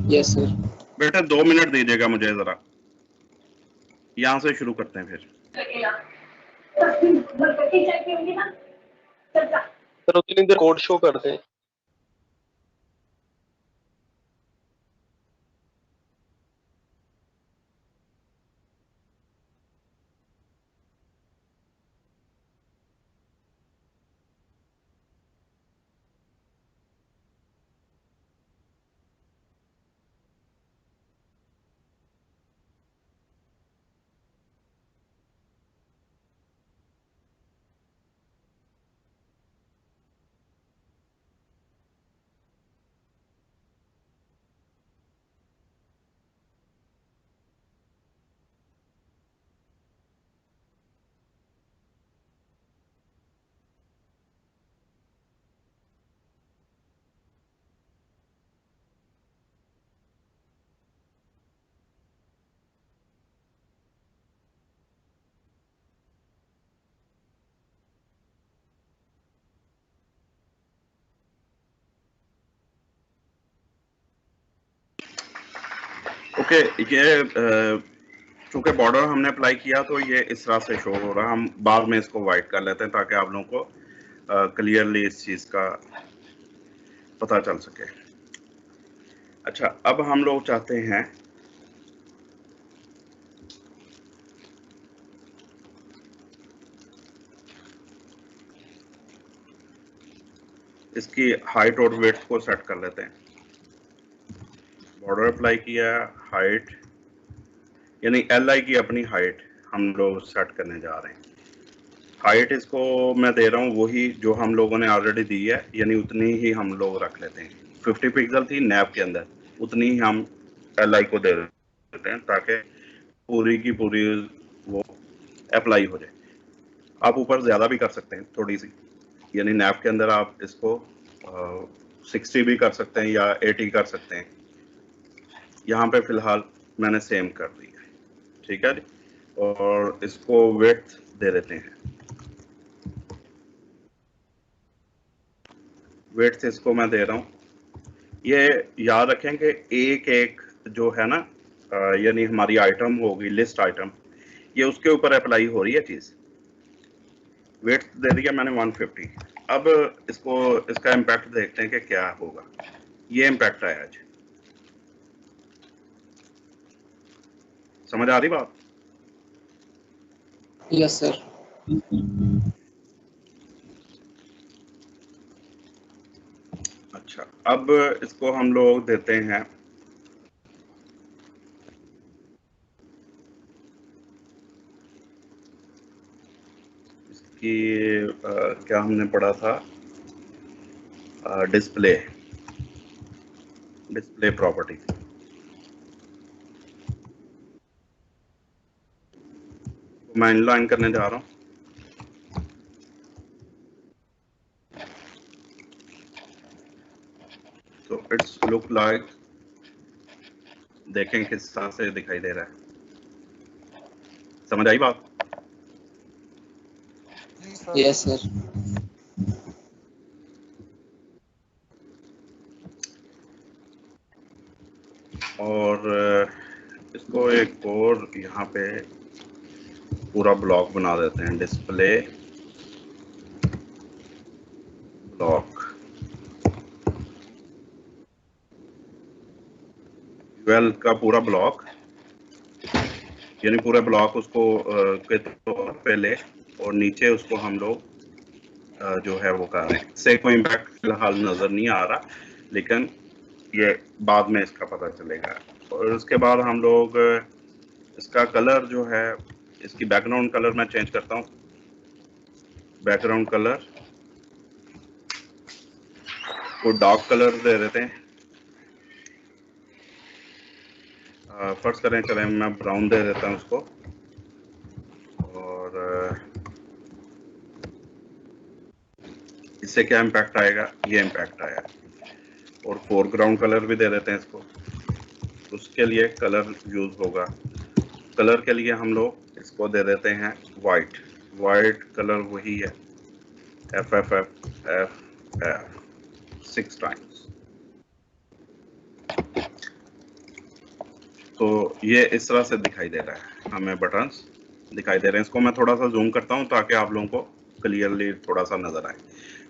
Yes sir. बेटा 2 मिनट दीजिएगा मुझे जरा, यहां से शुरू करते हैं फिर। सर उतनी देर कोड शो कर दें। ओके, ये चूंकि बॉर्डर हमने अप्लाई किया तो ये इस तरह से शो हो रहा है। हम बाद में इसको वाइट कर लेते हैं ताकि आप लोगों को क्लियरली इस चीज का पता चल सके। अच्छा, अब हम लोग चाहते हैं इसकी हाइट और विड्थ को सेट कर लेते हैं। बॉर्डर अप्लाई किया, हाइट यानी एल आई की अपनी हाइट हम लोग सेट करने जा रहे हैं। हाइट इसको मैं दे रहा हूँ वही जो हम लोगों ने ऑलरेडी दी है, यानी उतनी ही हम लोग रख लेते हैं। 50 पिक्सल थी नैव के अंदर, उतनी ही हम एल आई को दे देते हैं ताकि पूरी की पूरी वो अप्लाई हो जाए। आप ऊपर ज़्यादा भी कर सकते हैं थोड़ी सी, यानी नैव के अंदर आप इसको 60 भी कर सकते हैं या 80 कर सकते हैं। यहाँ पे फिलहाल मैंने सेम कर दिया, ठीक है जी। और इसको विड्थ दे देते हैं, विड्थ इसको मैं दे रहा हूँ। ये याद रखें कि एक एक जो है ना, यानी हमारी आइटम होगी, लिस्ट आइटम, ये उसके ऊपर अप्लाई हो रही है चीज। विड्थ दे दिया मैंने 150। अब इसको, इसका इम्पैक्ट देखते हैं कि क्या होगा। ये इम्पैक्ट आया आज, समझ आ रही बात? Yes sir. अच्छा, अब इसको हम लोग देते हैं इसकी क्या हमने पढ़ा था, डिस्प्ले, डिस्प्ले प्रॉपर्टी। मैं इनलाइन करने जा रहा हूँ। तो इट्स लुक लाइक, देखें किस तरह से दिखाई दे रहा है, समझ आई बात? जी सर। Yes sir. और इसको एक और यहाँ पे पूरा ब्लॉक बना देते हैं, डिस्प्ले ब्लॉक, यूएल का पूरा ब्लॉक, यानी पूरा ब्लॉक उसको के तौर पे ले, और नीचे उसको हम लोग जो है वो कर रहे हैं। इससे कोई इम्पैक्ट फिलहाल नजर नहीं आ रहा, लेकिन ये बाद में इसका पता चलेगा। और उसके बाद हम लोग इसका कलर जो है, इसकी बैकग्राउंड कलर मैं चेंज करता हूँ। बैकग्राउंड कलर को डार्क कलर दे देते हैं। फर्स्ट करें, चलें मैं ब्राउन दे देता हूँ उसको। और इससे क्या इम्पैक्ट आएगा, ये इम्पैक्ट आया। और फोरग्राउंड कलर भी दे देते हैं इसको, उसके लिए कलर यूज होगा। कलर के लिए हम लोग इसको दे देते हैं वाइट, वाइट कलर वही है, FFF 6 टाइम्स। तो ये इस तरह से दिखाई दे रहा है, हमें बटन्स दिखाई दे रहे हैं। इसको मैं थोड़ा सा जूम करता हूँ ताकि आप लोगों को क्लियरली थोड़ा सा नजर आए।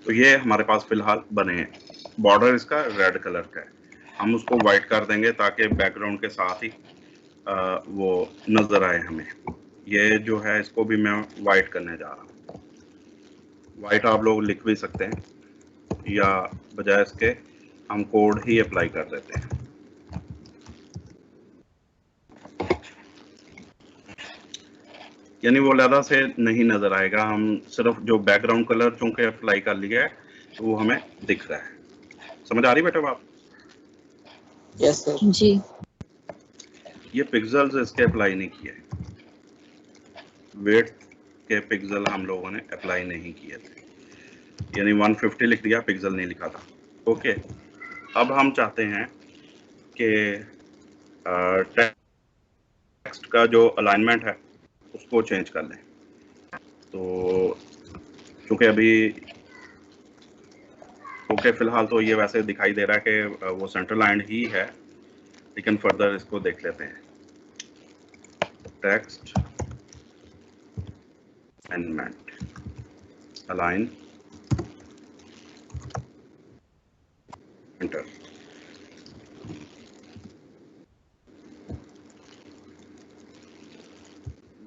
तो ये हमारे पास फिलहाल बने हैं। बॉर्डर इसका रेड कलर का है, हम उसको वाइट कर देंगे ताकि बैकग्राउंड के साथ ही वो नजर आए हमें। ये जो है इसको भी मैं वाइट करने जा रहा हूँ। वाइट आप लोग लिख भी सकते हैं, या बजाय इसके हम कोड ही अप्लाई कर देते हैं। यानी वो लहदा से नहीं नजर आएगा, हम सिर्फ जो बैकग्राउंड कलर चूंकि अप्लाई कर लिया है तो वो हमें दिख रहा है। समझ आ रही बेटा बात? Yes sir. जी। ये पिक्सेल्स इसके अप्लाई नहीं किए, वेट के पिक्सल हम लोगों ने अप्लाई नहीं किए थे, यानी 150 लिख दिया, पिक्सल नहीं लिखा था। ओके, अब हम चाहते हैं कि टेक्स्ट का जो अलाइनमेंट है उसको चेंज कर लें। तो चूंकि अभी ओके फिलहाल तो ये वैसे दिखाई दे रहा है कि वो सेंटर लाइन ही है, लेकिन फर्दर इसको देख लेते हैं। Text alignment, align, enter.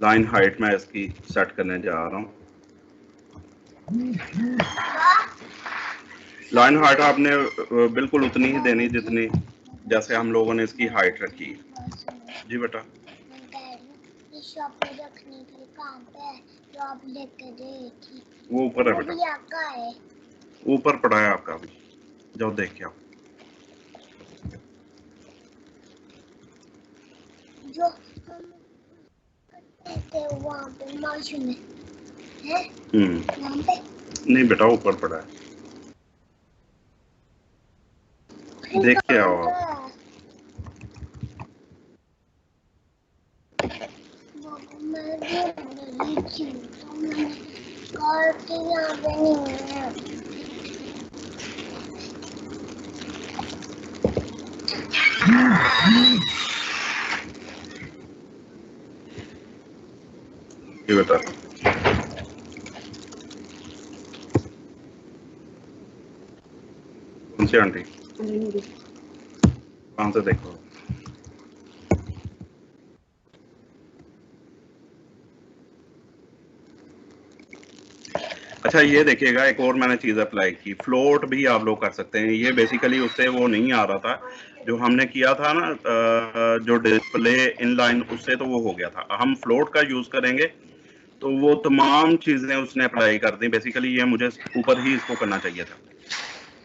Line height मैं इसकी सेट करने जा रहा हूँ। लाइन हाइट आपने बिल्कुल उतनी ही देनी जितनी जैसे हम लोगों ने इसकी हाइट रखी। जी बेटा, शॉप में रखने के लिए कहाँ पे है जो आप लेके गए थी? वो ऊपर है बेटा, आपका है, ऊपर पड़ा है आपका भी, जाओ देख के आओ। जो हम थे वहाँ पे माशू में है, वहाँ पे नहीं बेटा, ऊपर पड़ा है, देख के आओ आप। करते यहाँ पे नहीं है। ये बता कौन सी आंटी कहाँ से देखो। अच्छा ये देखिएगा, एक और मैंने चीज अप्लाई की, फ्लोट भी आप लोग कर सकते हैं। ये बेसिकली उससे वो नहीं आ रहा था जो हमने किया था ना, जो डिस्प्ले इनलाइन, उससे तो वो हो गया था। हम फ्लोट का यूज करेंगे तो वो तमाम चीजें उसने अप्लाई कर दी। बेसिकली ये मुझे ऊपर ही इसको करना चाहिए था,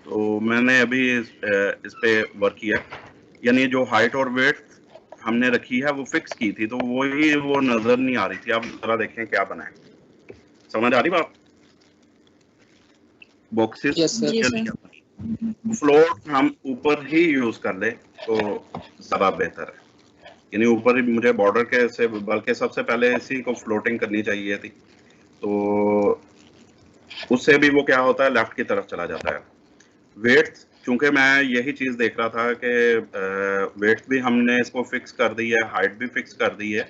तो मैंने अभी इस पे वर्क किया। यानी जो हाइट और वेट हमने रखी है वो फिक्स की थी, तो वही वो नजर नहीं आ रही थी। आप जरा देखें क्या बना है, समझ आ रही बात? Boxes Yes, sir. जी सर। फ्लोट हम ऊपर ही यूज कर ले तो ज्यादा बेहतर है। यानी ऊपर ही मुझे बॉर्डर के से, बल्कि सबसे पहले इसी को फ्लोटिंग करनी चाहिए थी, तो उससे भी वो क्या होता है, लेफ्ट की तरफ चला जाता है। वेट, चूंकि मैं यही चीज देख रहा था कि वेट भी हमने इसको फिक्स कर दी है, हाइट भी फिक्स कर दी है,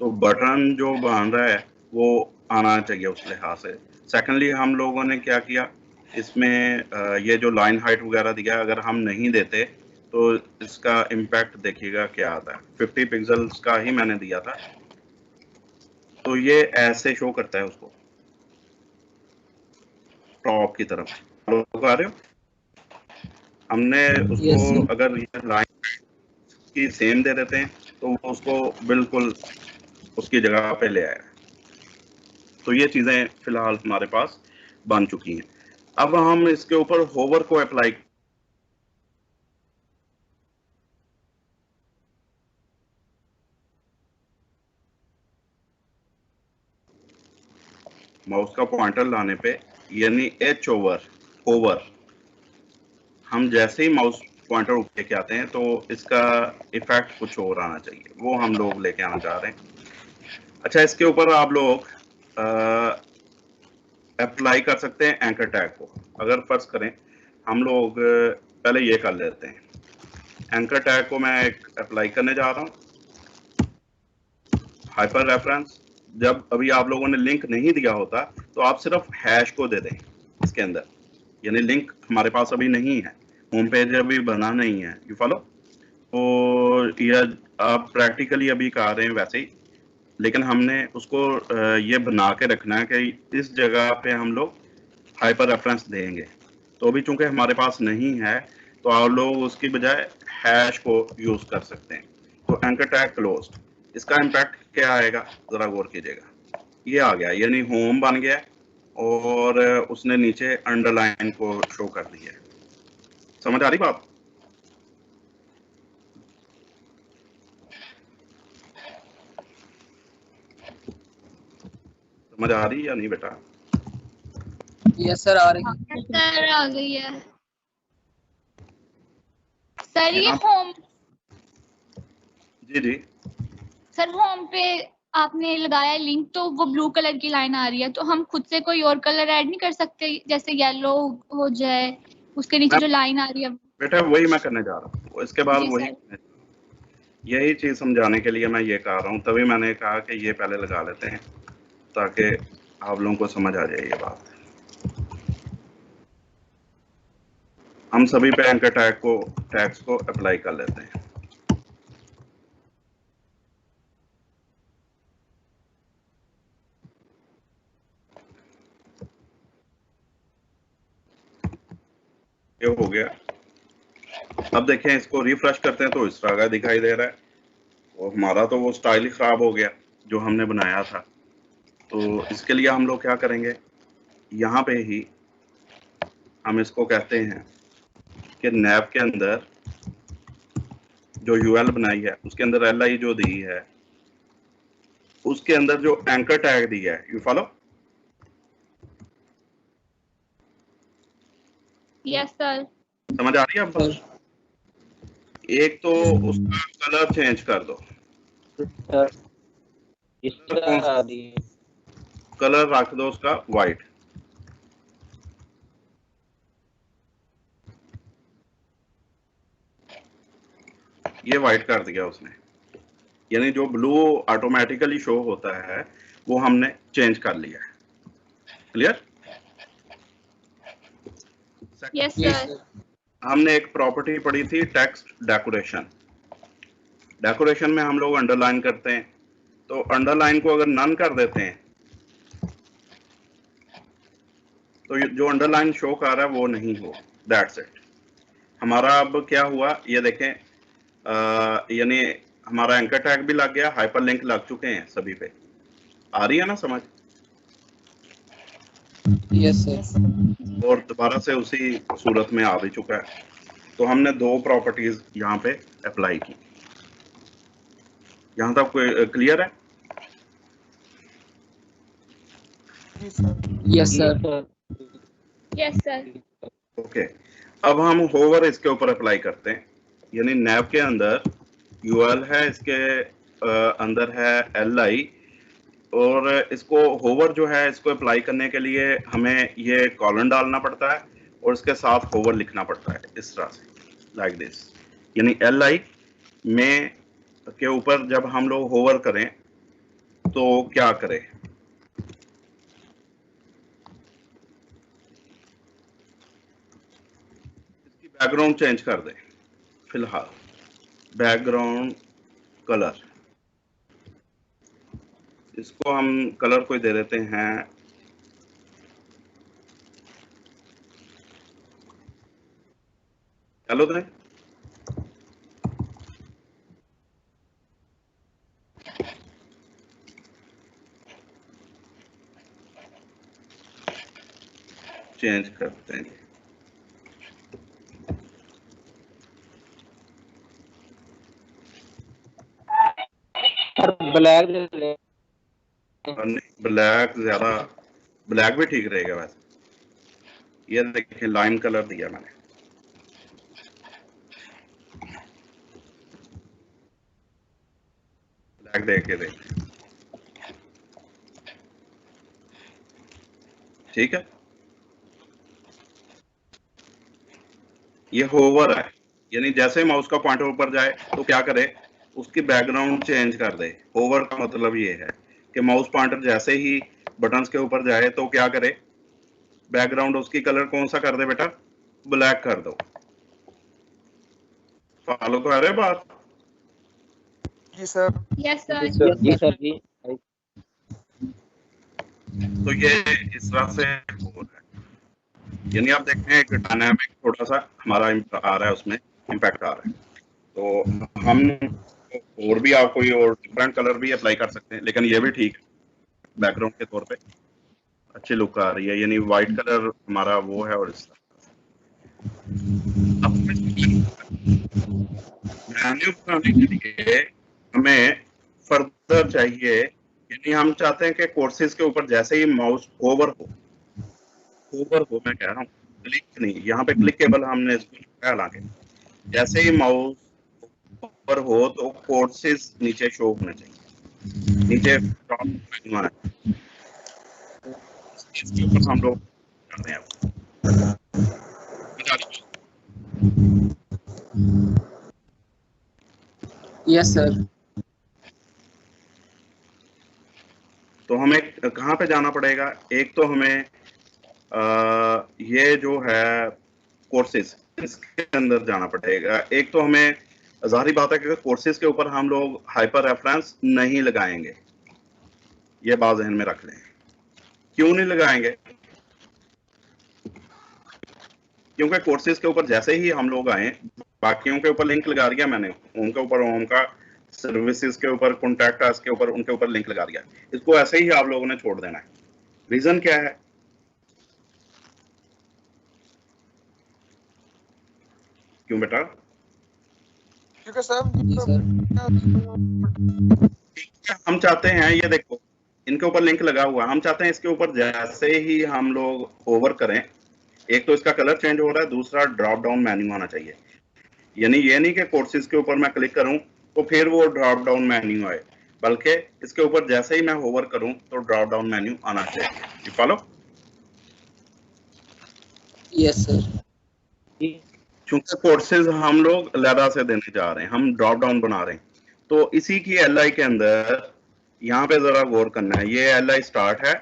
तो बटन जो बन रहा है वो आना चाहिए उस लिहाज से। सेकेंडली हम लोगों ने क्या किया, इसमें ये जो लाइन हाइट वगैरह दिया, अगर हम नहीं देते तो इसका इम्पैक्ट देखिएगा क्या आता है। 50 पिक्सल्स का ही मैंने दिया था, तो ये ऐसे शो करता है उसको टॉप की तरफ। लोग आ रहे हो? हमने उसको Yes, sir. अगर ये लाइन की सेम दे देते हैं तो वो उसको बिल्कुल उसकी जगह पे ले आया। तो ये चीजें फिलहाल हमारे पास बन चुकी हैं। अब हम इसके ऊपर होवर को अप्लाई, माउस का पॉइंटर लाने पे, यानी एच ओवर होवर, हम जैसे ही माउस पॉइंटर ऊपर लेके आते हैं तो इसका इफेक्ट कुछ और आना चाहिए, वो हम लोग लेके आना चाह रहे हैं। अच्छा, इसके ऊपर आप लोग अप्लाई कर सकते हैं एंकर टैग को। अगर फर्ज करें हम लोग पहले ये कर लेते हैं, एंकर टैग को मैं एक अप्लाई करने जा रहा हूँ। हाइपर रेफरेंस, जब अभी आप लोगों ने लिंक नहीं दिया होता तो आप सिर्फ हैश को दे दें इसके अंदर, यानी लिंक हमारे पास अभी नहीं है, होम पेज अभी बना नहीं है, यू फॉलो। तो ये आप प्रैक्टिकली अभी कर रहे हैं वैसे ही, लेकिन हमने उसको ये बना के रखना है कि इस जगह पे हम लोग हाइपर रेफरेंस देंगे। तो अभी चूंकि हमारे पास नहीं है तो आप लोग उसकी बजाय हैश को यूज कर सकते हैं। तो एंकर टैग क्लोज्ड, इसका इम्पैक्ट क्या आएगा जरा गौर कीजिएगा। ये आ गया, यानी होम बन गया और उसने नीचे अंडरलाइन को शो कर दिया। समझ आ रही बात? समझ आ रही या नहीं बेटा? Yes, sir. आ रही है। सर आ गई है सर। ये होम, जी जी, सर होम पे आपने लगाया लिंक तो वो ब्लू कलर की लाइन आ रही है, तो हम खुद से कोई और कलर ऐड नहीं कर सकते, जैसे येलो हो जाए, उसके नीचे जो लाइन आ रही है? बेटा वही मैं करने जा रहा हूँ, इसके बाद जी वही सर। यही चीज समझाने के लिए मैं ये कह रहा हूँ, तभी मैंने कहा कि ये पहले लगा लेते हैं ताकि आप लोगों को समझ आ जाए ये बात। हम सभी पे एंकर टैग्स को अप्लाई कर लेते हैं। ये हो गया। अब देखें, इसको रिफ्रेश करते हैं तो इस तरह का दिखाई दे रहा है, और हमारा तो वो स्टाइल ही खराब हो गया जो हमने बनाया था। तो इसके लिए हम लोग क्या करेंगे, यहाँ पे ही हम इसको कहते हैं कि नैब के अंदर जो यूएल बनाई है उसके अंदर एलआई जो दी है, उसके अंदर जो एंकर टैग दिया है, यू फॉलो। Yes sir. समझ आ रही है आपको? एक तो उसका कलर चेंज कर दो। Sir. इस तरह आ रही है। कलर रख दो उसका वाइट। ये वाइट कर दिया उसने, यानी जो ब्लू ऑटोमेटिकली शो होता है वो हमने चेंज कर लिया है। क्लियर? Yes sir. हमने एक प्रॉपर्टी पढ़ी थी टेक्स्ट डेकोरेशन। डेकोरेशन में हम लोग अंडरलाइन करते हैं, तो अंडरलाइन को अगर नन कर देते हैं तो जो अंडरलाइन शो कर रहा है वो नहीं हो। That's it. हमारा अब क्या हुआ ये देखें, यानी हमारा एंकर टैग भी लग गया, हाइपर लिंक लग चुके हैं सभी पे। आ रही है ना समझ? Yes sir. और दोबारा से उसी सूरत में आ भी चुका है। तो हमने दो प्रॉपर्टीज यहाँ पे अप्लाई की। यहाँ तक क्लियर है? जी sir. Yes sir. Yes sir. Okay, अब हम होवर इसके ऊपर अप्लाई करते हैं, यानी नैव के अंदर यूएल है, इसके अंदर है li, और इसको होवर जो है इसको अप्लाई करने के लिए हमें ये कॉलन डालना पड़ता है और इसके साथ होवर लिखना पड़ता है इस तरह से, लाइक दिस। यानी li में के ऊपर जब हम लोग होवर करें तो क्या करें, इसकी बैकग्राउंड चेंज कर दें। फिलहाल बैकग्राउंड कलर, इसको हम कलर कोई दे देते हैं हेलो दें। चेंज करते हैं। ब्लैक ब्लैक ज्यादा, ब्लैक भी ठीक रहेगा वैसे। ये देखिए लाइम कलर दिया मैंने, ब्लैक दे के देख, ठीक है। ये होवर है, यानी जैसे माउस का पॉइंटर ऊपर जाए तो क्या करे, उसकी बैकग्राउंड चेंज कर दे। होवर का मतलब ये है कि माउस पॉइंटर जैसे ही बटन्स के ऊपर जाए तो क्या करे, बैकग्राउंड उसकी कलर कौन सा कर दे बेटा, ब्लैक कर दो। फॉलो तो आ रहे बात? जी सर। Yes sir. जी सर जी। तो ये इस तरह से हो रहा है, यानी आप देखते हैं एक डायनामिक थोड़ा सा हमारा आ रहा है, उसमें इम्पैक्ट आ रहा है। तो हम और भी आप कोई और डिफरेंट कलर भी अप्लाई कर सकते हैं, लेकिन ये भी ठीक बैकग्राउंड के तौर पे अच्छी लुक आ रही है, यानी व्हाइट कलर हमारा वो है। और इस मेन्यू बनाने के लिए हमें फर्दर चाहिए, यानी हम चाहते हैं कि कोर्सेज के ऊपर जैसे ही माउस होवर हो मैं कह रहा हूँ, क्लिक नहीं, यहाँ पे क्लिकेबल हमने इसको हालांकि जैसे ही माउस ऊपर हो तो कोर्सेज नीचे शो होने चाहिए, नीचे टॉप मेन्यू आना चाहिए। इसके ऊपर हम लोग करते हैं। Yes sir. तो हमें कहाँ पे जाना पड़ेगा, एक तो हमें ये जो है कोर्सेज इसके अंदर जाना पड़ेगा। एक तो हमें जाहिर बात है कि कोर्सेज के ऊपर हम लोग हाइपर रेफरेंस नहीं लगाएंगे, ये बात ज़हन में रख लें। क्यों नहीं लगाएंगे? क्योंकि कोर्सेज के ऊपर जैसे ही हम लोग आए, बाकियों के ऊपर लिंक लगा दिया मैंने, होम के ऊपर होम का, सर्विसेज के ऊपर, कॉन्टैक्ट अस के ऊपर, उनके ऊपर लिंक लगा दिया। इसको ऐसे ही आप लोगों ने छोड़ देना है। रीजन क्या है? क्यों बेटा? क्योंकि सर हम चाहते हैं, ये देखो इनके ऊपर लिंक लगा हुआ, हम चाहते हैं इसके ऊपर जैसे ही हम लोग होवर करें, एक तो इसका कलर चेंज हो रहा है, दूसरा ड्रॉप डाउन मेन्यू आना चाहिए। यानी ये नहीं कि कोर्सेज के ऊपर मैं क्लिक करूं तो फिर वो ड्रॉप डाउन मेन्यू आए, बल्कि इसके ऊपर जैसे ही मैं होवर करूं तो ड्रॉप डाउन मेन्यू आना चाहिए। You follow? Yes sir. चूंकि कोर्सेज हम लोग अलहदा से देने जा रहे हैं, हम ड्रॉप डाउन बना रहे हैं, तो इसी की एल के अंदर यहाँ पे जरा गौर करना है। ये एल स्टार्ट है,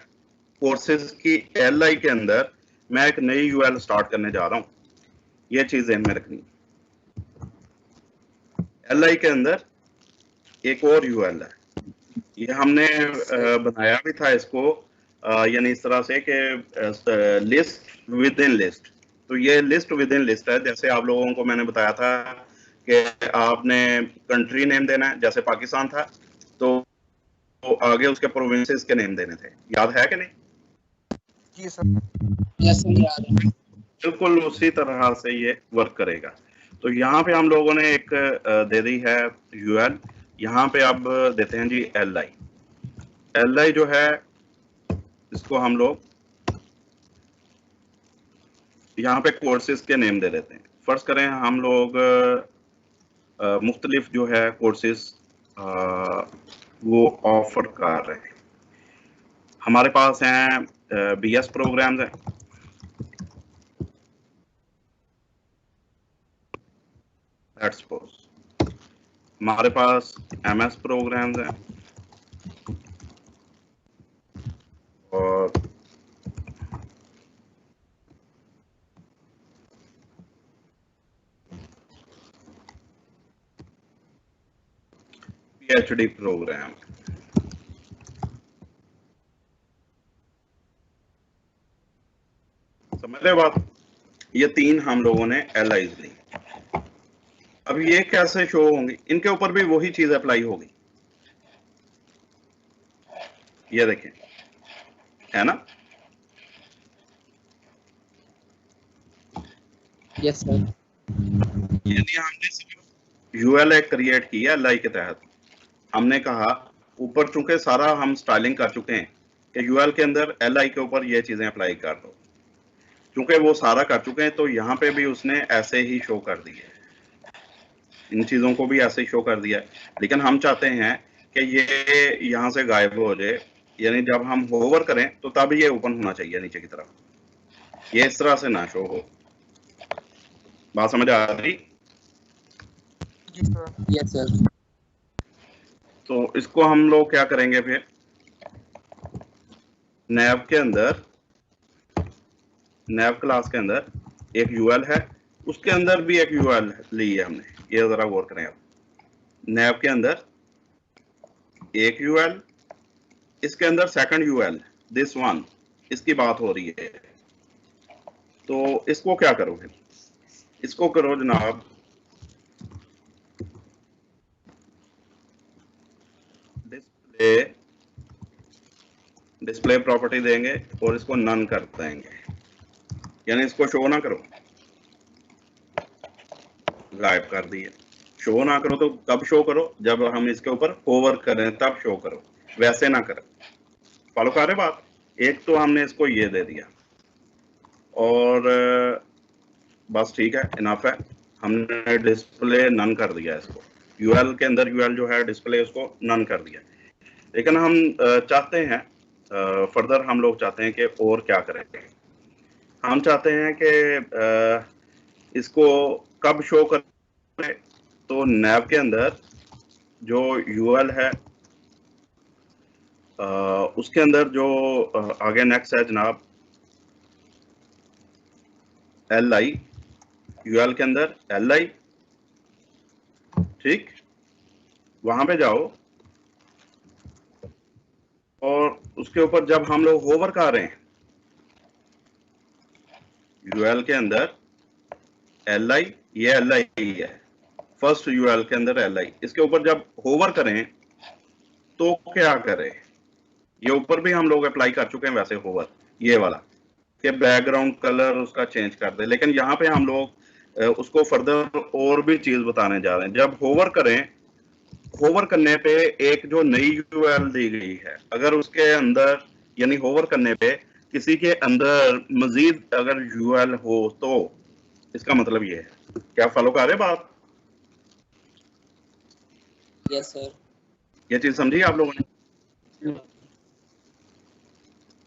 कोर्सेज की एल के अंदर मैं एक नई यूएल स्टार्ट करने जा रहा हूँ, ये चीज ध्यान में रखनी। एल के अंदर एक और यूएल है, ये हमने बनाया भी था इसको, यानी इस तरह से कि लिस्ट विद इन लिस्ट। तो ये लिस्ट विद इन लिस्ट है। जैसे आप लोगों को मैंने बताया था कि आपने कंट्री नेम देना है, जैसे पाकिस्तान था तो आगे उसके प्रोविंसेस के नेम देने थे, याद है कि नहीं? जी सर। यस सर, याद है। बिल्कुल उसी तरह से ये वर्क करेगा। तो यहाँ पे हम लोगों ने एक दे दी है यूएल, यहाँ पे अब देते हैं जी एल आई जो है इसको हम लोग यहाँ पे कोर्सेज के नेम दे देते हैं। फर्ज करें हम लोग मुख्तलिफ जो है कोर्सेज वो ऑफर कर रहे हैं। हमारे पास हैं बीएस प्रोग्राम्स हैं, लेट्स सपोज हमारे पास एमएस प्रोग्राम्स हैं और पीएचडी प्रोग्राम। समझ रहे बात? ये तीन हम लोगों ने एलआईज ली। अब ये कैसे शो होंगी? इनके ऊपर भी वही चीज अप्लाई होगी, ये देखें, है ना? Yes sir. यानी हमने सिर्फ यूएल एक क्रिएट किया एलआई के तहत। हमने कहा ऊपर चूंकि सारा हम स्टाइलिंग कर चुके हैं कि यूएल के अंदर एलआई के ऊपर ये चीजें अप्लाई कर दो, चूंकि वो सारा कर चुके हैं तो यहाँ पे भी उसने ऐसे ही शो कर दी है, इन चीजों को भी ऐसे ही शो कर दिया है। लेकिन हम चाहते हैं कि ये यहाँ से गायब हो जाए, यानी जब हम होवर करें तो तब ये ओपन होना चाहिए नीचे की तरफ, ये इस तरह से ना शो हो। बात समझ आ रही? जी सर। Yes sir. तो इसको हम लोग क्या करेंगे फिर, नैव के अंदर, नैव क्लास के अंदर एक यूएल है, उसके अंदर भी एक यूएल ली है हमने, ये जरा गौर करें आप। नैव के अंदर एक यूएल, इसके अंदर सेकंड यूएल, दिस वन, इसकी बात हो रही है। तो इसको क्या करो फिर? इसको करो जनाब डिस्प्ले प्रॉपर्टी देंगे और इसको नन कर देंगे, यानी इसको शो ना करो, गायब कर दिए। शो ना करो तो कब शो करो? जब हम इसके ऊपर होवर करें तब शो करो, वैसे ना करें। फॉलो कर रहे बात? एक तो हमने इसको ये दे दिया और बस ठीक है, इनफ है। हमने डिस्प्ले नन कर दिया इसको, यूएल के अंदर यूएल जो है डिस्प्ले उसको नन कर दिया। लेकिन हम चाहते हैं फर्दर, हम लोग चाहते हैं कि और क्या करें। हम चाहते हैं कि इसको कब शो करें, तो नैव के अंदर जो यूएल है उसके अंदर जो आगे नेक्स्ट है जनाब एल आई, यूएल के अंदर एल आई, ठीक, वहां पे जाओ और उसके ऊपर जब हम लोग होवर कर रहे हैं, यूएल के अंदर एल आई, ये एल आई है, फर्स्ट यूएल के अंदर एल आई, इसके ऊपर जब होवर करें तो क्या करें? ये ऊपर भी हम लोग अप्लाई कर चुके हैं वैसे होवर, ये वाला कि बैकग्राउंड कलर उसका चेंज कर दे। लेकिन यहाँ पे हम लोग उसको फर्दर और भी चीज बताने जा रहे हैं। जब होवर करें, होवर करने पे एक जो नई यूआरएल दी गई है, अगर उसके अंदर यानी होवर करने पे किसी के अंदर मजीद अगर यूआरएल हो तो इसका मतलब ये है। क्या फॉलो कर रहे बात? Yes sir. ये चीज समझी आप लोगों ने?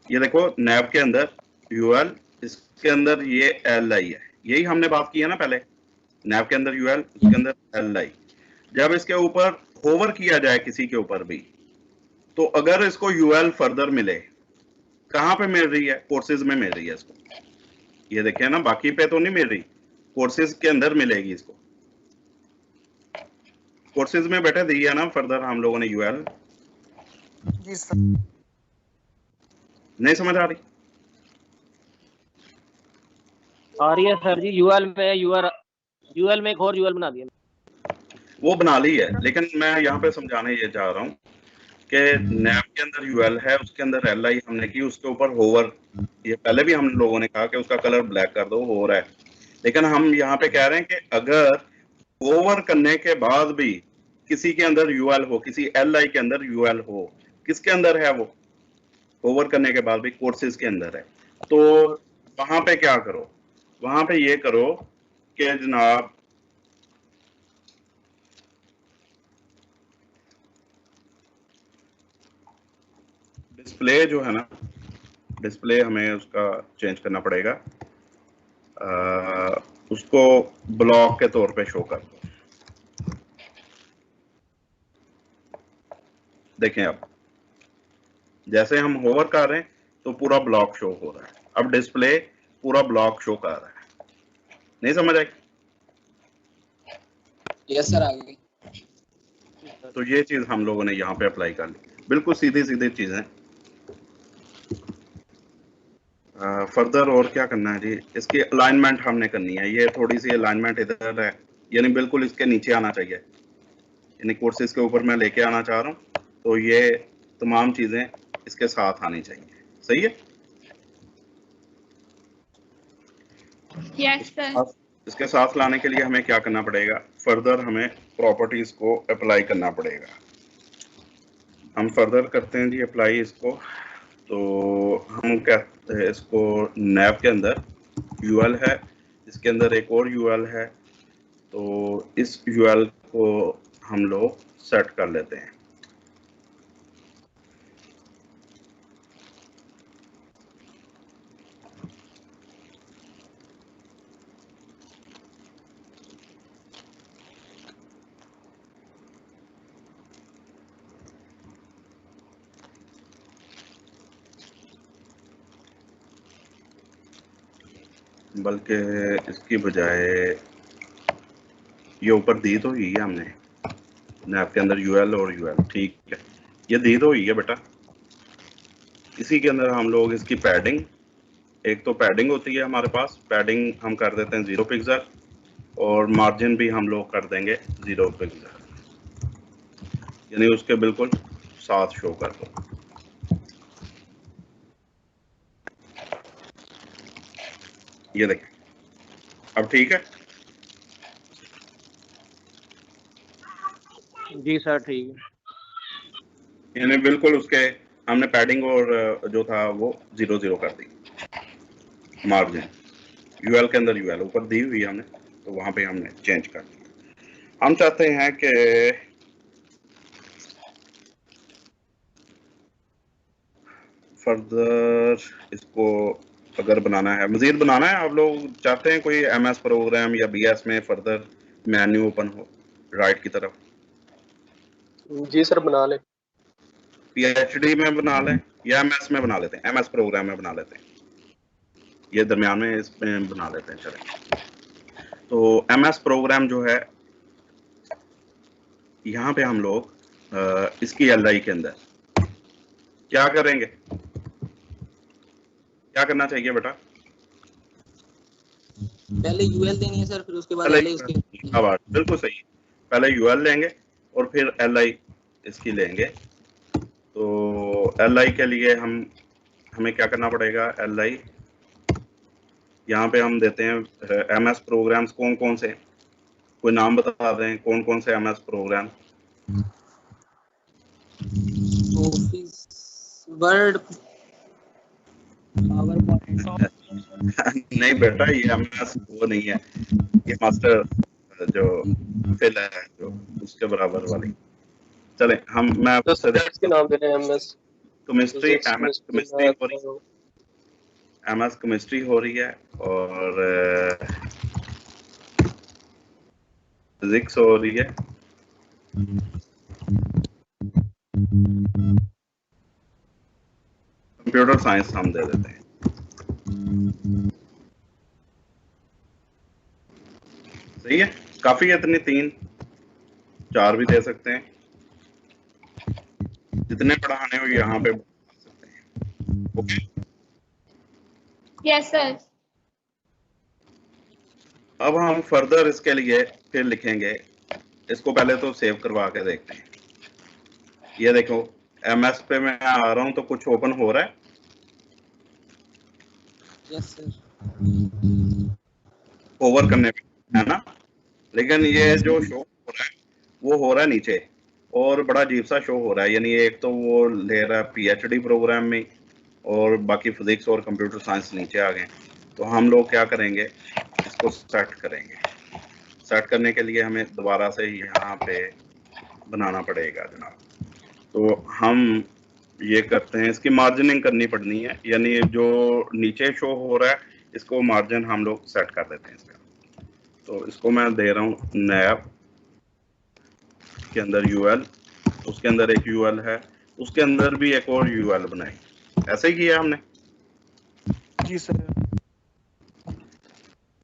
ये देखो नैब के अंदर यूएल, इसके अंदर ये एल आई है, यही हमने बात की है ना पहले। नैब के अंदर यूएल, इसके अंदर एल आई। जब इसके ऊपर होवर किया जाए किसी के ऊपर भी, तो अगर इसको यूएल फर्दर मिले, कहाँ पे मिल रही है? कोर्सेज में मिल रही है इसको। ये देखिए ना, बाकी पे तो नहीं मिल रही, कोर्सेज के अंदर मिलेगी इसको। कोर्सेज में बेटा दी है ना फर्दर हम लोगों ने यूएल। जी सर। नहीं समझ आ रही? आ रही है सर जी। यूएल में एक और यूएल बना दिया, वो बना ली है, लेकिन मैं यहाँ पे समझाने ये चाह रहा हूँ कि नैब के अंदर यूएल है, उसके अंदर एल आई हमने की, उसके ऊपर होवर, ये पहले भी हम लोगों ने कहा कि उसका कलर ब्लैक कर दो, हो रहा है। लेकिन हम यहाँ पे कह रहे हैं कि अगर होवर करने के बाद भी किसी के अंदर यूएल हो, किसी एल आई के अंदर यूएल हो, किसके अंदर है वो? होवर करने के बाद भी कोर्सेज के अंदर है, तो वहां पे क्या करो? वहां पे ये करो कि जनाब डिस्प्ले जो है ना, डिस्प्ले हमें उसका चेंज करना पड़ेगा, उसको ब्लॉक के तौर पे शो कर दो। देखें अब जैसे हम होवर कर रहे हैं तो पूरा ब्लॉक शो हो रहा है, अब डिस्प्ले पूरा ब्लॉक शो कर रहा है। नहीं समझ आई? यस सर, आगे। तो ये चीज हम लोगों ने यहाँ पे अप्लाई कर ली, बिल्कुल सीधी सीधी चीजें। फर्दर और क्या करना है जी? इसकी अलाइनमेंट हमने करनी है, ये थोड़ी सी अलाइनमेंट इधर है, यानी बिल्कुल इसके नीचे आना चाहिए, यानी कोर्सेज के ऊपर मैं लेके आना चाह रहा हूँ, तो ये तमाम चीजें इसके साथ आनी चाहिए। सही है? Yes sir. इसके साथ लाने के लिए हमें क्या करना पड़ेगा? फर्दर हमें प्रॉपर्टीज को अप्लाई करना पड़ेगा। हम फर्दर करते हैं जी अप्लाई इसको, तो हम कहते हैं इसको नैब के अंदर यूएल है, इसके अंदर एक और यूएल है, तो इस यूएल को हम लोग सेट कर लेते हैं। बल्कि इसकी बजाय ये ऊपर दी तो ही है हमने नैब के अंदर यूएल और यूएल, ठीक है, ये दी तो ही है बेटा। इसी के अंदर हम लोग इसकी पैडिंग, एक तो पैडिंग होती है हमारे पास, पैडिंग हम कर देते हैं 0 पिक्सल, और मार्जिन भी हम लोग कर देंगे 0 पिक्सल, यानी उसके बिल्कुल साथ शो कर दो। ये देखें, अब ठीक है? जी सर ठीक है। यानी बिल्कुल उसके हमने पैडिंग और जो था वो 0 0 कर दी, मार्जिन यूएल के अंदर यूएल ऊपर दी हुई हमने, तो वहां पे हमने चेंज कर दिया। हम चाहते हैं कि फर्दर इसको अगर बनाना है, मजीद बनाना है, आप लोग चाहते हैं कोई एमएस प्रोग्राम या बीएस में फर्दर मेन्यू ओपन हो राइट की तरफ? जी सर बना ले। पीएचडी में बना लें या एमएस में बना लेते हैं? एमएस प्रोग्राम में बना लेते हैं, ये दरमियान में इसमें बना लेते हैं। चलें, तो एमएस प्रोग्राम जो है, यहाँ पे हम लोग इसकी एलआई के अंदर क्या करेंगे? क्या करना चाहिए बेटा? पहले यूएल देनी है सर, फिर उसके बाद एलआई उसके। बिल्कुल सही, पहले यूएल लेंगे और फिर एलआई इसकी लेंगे। तो एलआई के लिए हमें क्या करना पड़ेगा? एलआई यहाँ पे हम देते हैं एमएस प्रोग्राम्स कौन कौन से, कोई नाम बता दें कौन कौन से एमएस प्रोग्राम? ऑफिस, वर्ड, नहीं बेटा, ये एमएस वो नहीं है, ये मास्टर जो फिल है जो उसके बराबर वाली। चले हम मैं तो सब्जेक्ट्स के नाम दे रहे हैं एमएस केमिस्ट्री एमएस केमिस्ट्री हो रही एमएस केमिस्ट्री हो रही है और फिजिक्स हो रही है। कंप्यूटर साइंस हम दे देते हैं। सही है, काफी है इतनी 3 4 भी दे सकते हैं, जितने पढ़ाने हो यहाँ पे पढ़ा सकते हैं। Okay yes sir. अब हम फर्दर इसके लिए फिर लिखेंगे, इसको पहले तो सेव करवा के देखते हैं। ये देखो एमएस पे मैं आ रहा हूँ तो कुछ ओपन हो रहा है। Yes sir. ओवर करने पे है ना, लेकिन ये जो शो हो रहा है वो हो रहा है नीचे और बड़ा अजीब सा शो हो रहा है। यानी एक तो वो ले रहा है पीएचडी प्रोग्राम में और बाकी फिजिक्स और कंप्यूटर साइंस नीचे आ गए। तो हम लोग क्या करेंगे, इसको सेट करेंगे। सेट करने के लिए हमें दोबारा से यहाँ पे बनाना पड़ेगा जनाब। तो हम ये करते हैं, इसकी मार्जिनिंग करनी पड़नी है, यानी जो नीचे शो हो रहा है इसको मार्जिन हम लोग सेट कर देते हैं इसका। तो इसको मैं दे रहा हूँ नैब के अंदर यूएल, उसके अंदर एक यूएल है, उसके अंदर भी एक और यूएल बनाई। ऐसे ही किया हमने। जी सर।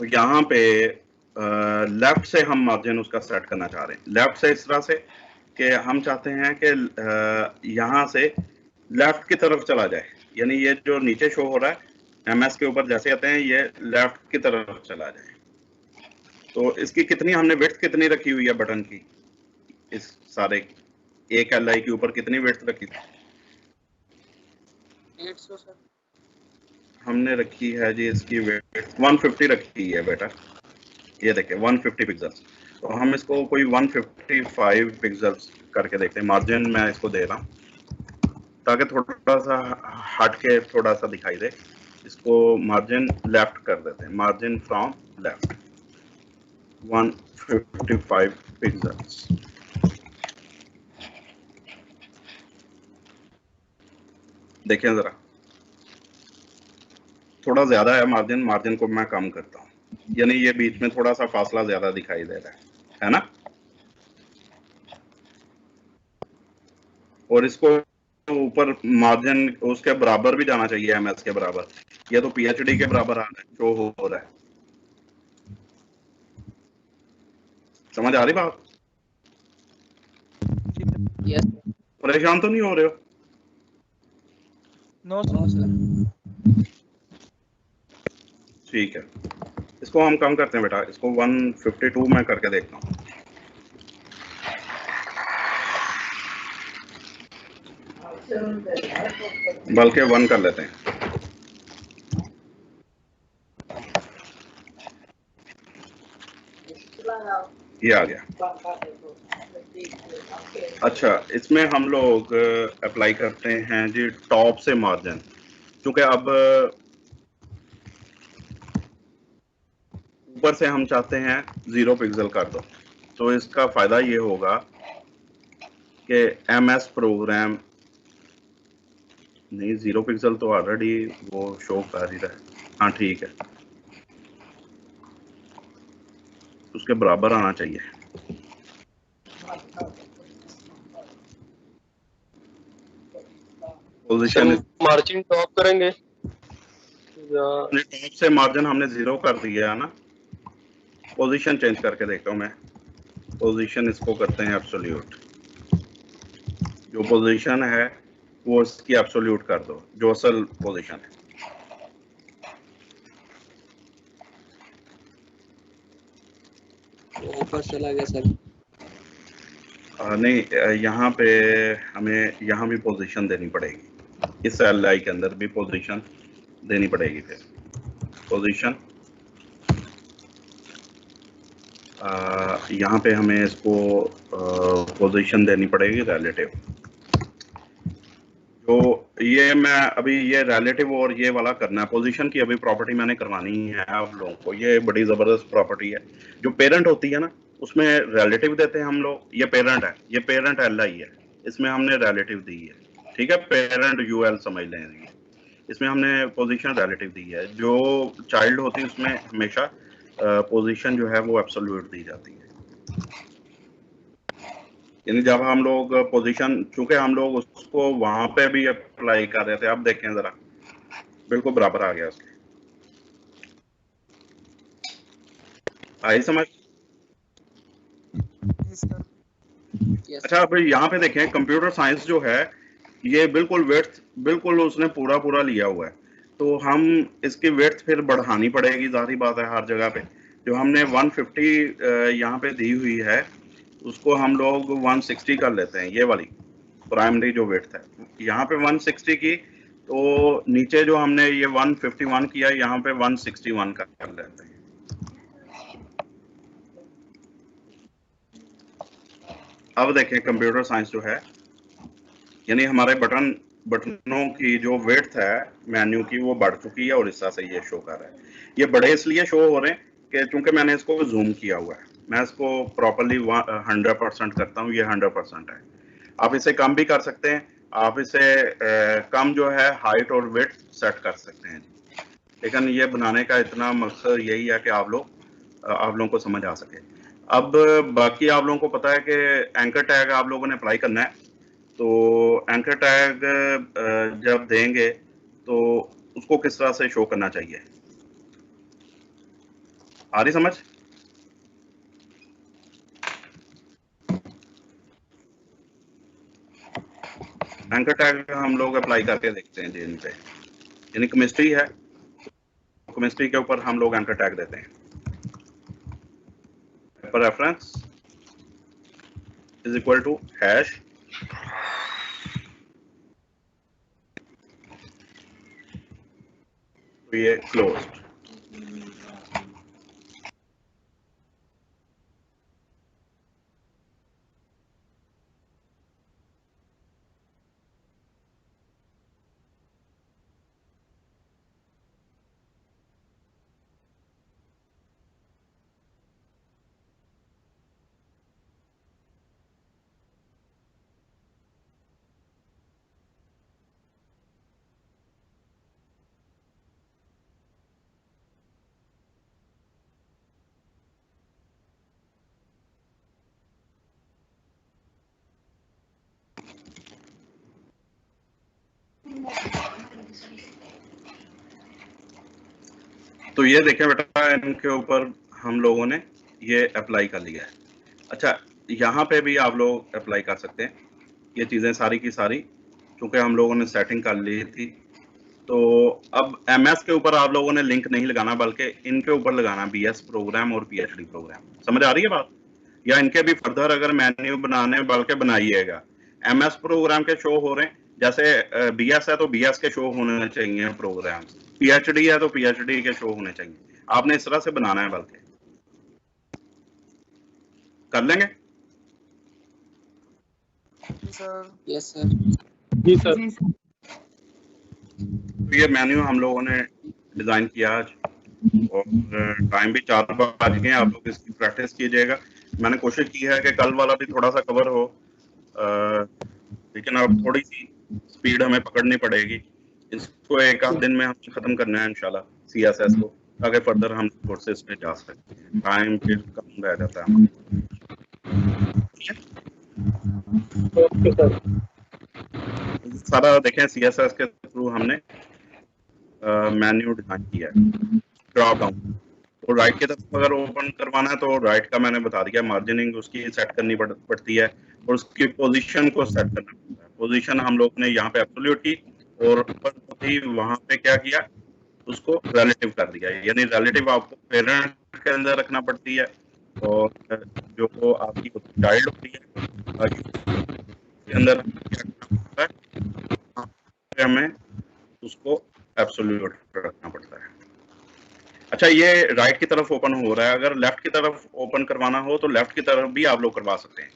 तो यहाँ पे लेफ्ट से हम मार्जिन उसका सेट करना चाह रहे हैं। लेफ्ट से इस तरह से कि हम चाहते हैं कि यहाँ से लेफ्ट की तरफ चला जाए, यानी ये जो नीचे शो हो रहा है एमएस के ऊपर जैसे आते हैं ये लेफ्ट की तरफ चला जाए। तो इसकी कितनी हमने विड्थ कितनी रखी हुई है बटन की, इस सारे एक एलआई के ऊपर कितनी विड्थ रखी थी? 800 सर। हमने रखी है जी इसकी विड्थ 150 रखी है बेटा। ये देखें 150 पिक्सल्स। तो हम इसको कोई 155 पिक्सल्स करके देखते हैं। मार्जिन मैं इसको दे रहा हूँ ताकि थोड़ा सा हट के थोड़ा सा दिखाई दे। इसको मार्जिन लेफ्ट कर देते हैं, मार्जिन फ्रॉम लेफ्ट 155 पिक्सल्स। देखें जरा, थोड़ा ज्यादा है मार्जिन, मार्जिन को मैं कम करता हूँ, यानी ये बीच में थोड़ा सा फासला ज्यादा दिखाई दे रहा है ना। और इसको ऊपर मार्जिन उसके बराबर भी जाना चाहिए, एमएस के बराबर। ये तो पीएचडी के बराबर आ रहा है, शो हो रहा है। समझ आ रही बात? यस। परेशान तो नहीं हो रहे हो? No sir. ठीक है, इसको हम कम करते हैं बेटा, इसको 152 में करके देखता हूँ। बल्कि 1 कर लेते हैं। ये आ गया। अच्छा, इसमें हम लोग अप्लाई करते हैं जी टॉप से मार्जिन, क्योंकि अब ऊपर से हम चाहते हैं 0 पिक्सल कर दो। तो इसका फायदा ये होगा कि एमएस प्रोग्राम नहीं, 0 पिक्सल तो ऑलरेडी वो शो कर ही रहा है। हाँ ठीक है, उसके बराबर आना चाहिए। पोजीशन मार्जिन टॉप करेंगे टॉप से मार्जिन हमने 0 कर दिया है ना। पोजीशन चेंज करके देखता हूँ मैं। पोजीशन इसको करते हैं एब्सोल्यूट। जो पोजीशन है वो इसकी एब्सोल्यूट कर दो, जो असल पोजीशन है। ऊपर चला गया सर। नहीं, यहाँ पे हमें यहाँ भी पोजीशन देनी पड़ेगी, इस एलआई के अंदर भी पोजीशन देनी पड़ेगी। फिर पोजीशन यहाँ पे हमें इसको पोजीशन देनी पड़ेगी रिलेटिव। तो ये मैं अभी ये रिलेटिव और ये वाला करना है। पोजीशन की अभी प्रॉपर्टी मैंने करवानी है आप लोगों को। ये बड़ी ज़बरदस्त प्रॉपर्टी है। जो पेरेंट होती है ना उसमें रिलेटिव देते हैं हम लोग। ये पेरेंट है, ये पेरेंट एलआई है, इसमें हमने रिलेटिव दी है, ठीक है, पेरेंट यूएल समझ लें, इसमें हमने पोजीशन रिलेटिव दी है। जो चाइल्ड होती है उसमें हमेशा पोजीशन जो है वो एब्सोल्यूट दी जाती है। यानी जब हम लोग पोजीशन, चूंकि हम लोग उसको वहां पे भी अप्लाई कर रहे थे, अब देखें जरा, बिल्कुल बराबर आ गया उसके। आई समझ? अच्छा, अब यहाँ पे देखें, कंप्यूटर साइंस जो है ये बिल्कुल वेट्स बिल्कुल उसने पूरा पूरा लिया हुआ है, तो हम इसकी वेट्स फिर बढ़ानी पड़ेगी, जाहिर बात है हर जगह पे। जो हमने 150 यहाँ पे दी हुई है उसको हम लोग 160 कर लेते हैं, ये वाली प्राइमरी जो वेट है यहाँ पे 160 की, तो नीचे जो हमने ये 151 किया यहाँ पे 161 कर लेते हैं। अब देखें कंप्यूटर साइंस जो है, यानी हमारे बटनों की जो वेट है मेन्यू की वो बढ़ चुकी है और इस तरह से ये शो कर रहा है। ये बड़े इसलिए शो हो रहे हैं कि चूंकि मैंने इसको जूम किया हुआ है, मैं इसको प्रॉपर्ली 100% करता हूँ, ये 100% है। आप इसे कम भी कर सकते हैं, आप इसे कम जो है हाइट और वेट सेट कर सकते हैं, लेकिन ये बनाने का इतना मकसद यही है कि आप लोगों को समझ आ सके। अब बाकी आप लोगों को पता है कि एंकर टैग आप लोगों ने अप्लाई करना है, तो एंकर टैग जब देंगे तो उसको किस तरह से शो करना चाहिए, आ रही समझ? एंकर टैग हम लोग अप्लाई करके देखते हैं जी इन पे, यानी केमिस्ट्री है, केमिस्ट्री के ऊपर हम लोग एंकर टैग देते हैं। Reference is equal to hash ये क्लोज्ड। तो ये देखें बेटा, इनके ऊपर हम लोगों ने ये अप्लाई कर लिया है। अच्छा, यहाँ पे भी आप लोग अप्लाई कर सकते हैं ये चीज़ें सारी की सारी, क्योंकि हम लोगों ने सेटिंग कर ली थी। तो अब एमएस के ऊपर आप लोगों ने लिंक नहीं लगाना, बल्कि इनके ऊपर लगाना, बीएस प्रोग्राम और पीएचडी प्रोग्राम। समझ आ रही है बात? या इनके भी फर्दर अगर मेन्यू बनाने, बल्कि बनाइएगा। एमएस प्रोग्राम के शो हो रहे हैं, जैसे बीएस है तो बीएस के शो होने चाहिए प्रोग्राम, पीएचडी है तो पीएचडी के शो होने चाहिए। आपने इस तरह से बनाना है, बल्कि कर लेंगे? Yes sir. जी सर। तो ये मेन्यू हम लोगों ने डिजाइन किया आज, और टाइम भी 4 बज गए। आप लोग इसकी प्रैक्टिस कीजिएगा। मैंने कोशिश की है कि कल वाला भी थोड़ा सा कवर हो, लेकिन अब थोड़ी सी स्पीड हमें पकड़नी पड़ेगी। इसको एक आध दिन में हम खत्म करना है इंशाल्लाह, सीएसएस को, ताकि फर्दर हम कोर्सेज पे जा सकते हैं। टाइम फिर कम रह जाता है ओके सर। सारा देखें, सीएसएस के थ्रू हमने मेन्यू डिजाइन किया है। ड्रॉप डाउन तो राइट की तरफ अगर ओपन करवाना है तो राइट का मैंने बता दिया, मार्जिनिंग उसकी सेट करनी पड़ती है, और उसकी पोजीशन को सेट करना पड़ता है। पोजीशन हम लोग ने यहाँ पे एब्सोल्यूट की, और ऊपर वहां पे क्या किया, उसको रिलेटिव कर दिया। यानी रिलेटिव आपको पेरेंट के अंदर रखना पड़ती है, और जो आपकी चाइल्ड होती है के अंदर क्या करना पड़ता है, हमें उसको एब्सोल्यूट रखना पड़ता है। अच्छा, ये राइट की तरफ ओपन हो रहा है, अगर लेफ्ट की तरफ ओपन करवाना हो तो लेफ्ट की तरफ भी आप लोग करवा सकते हैं।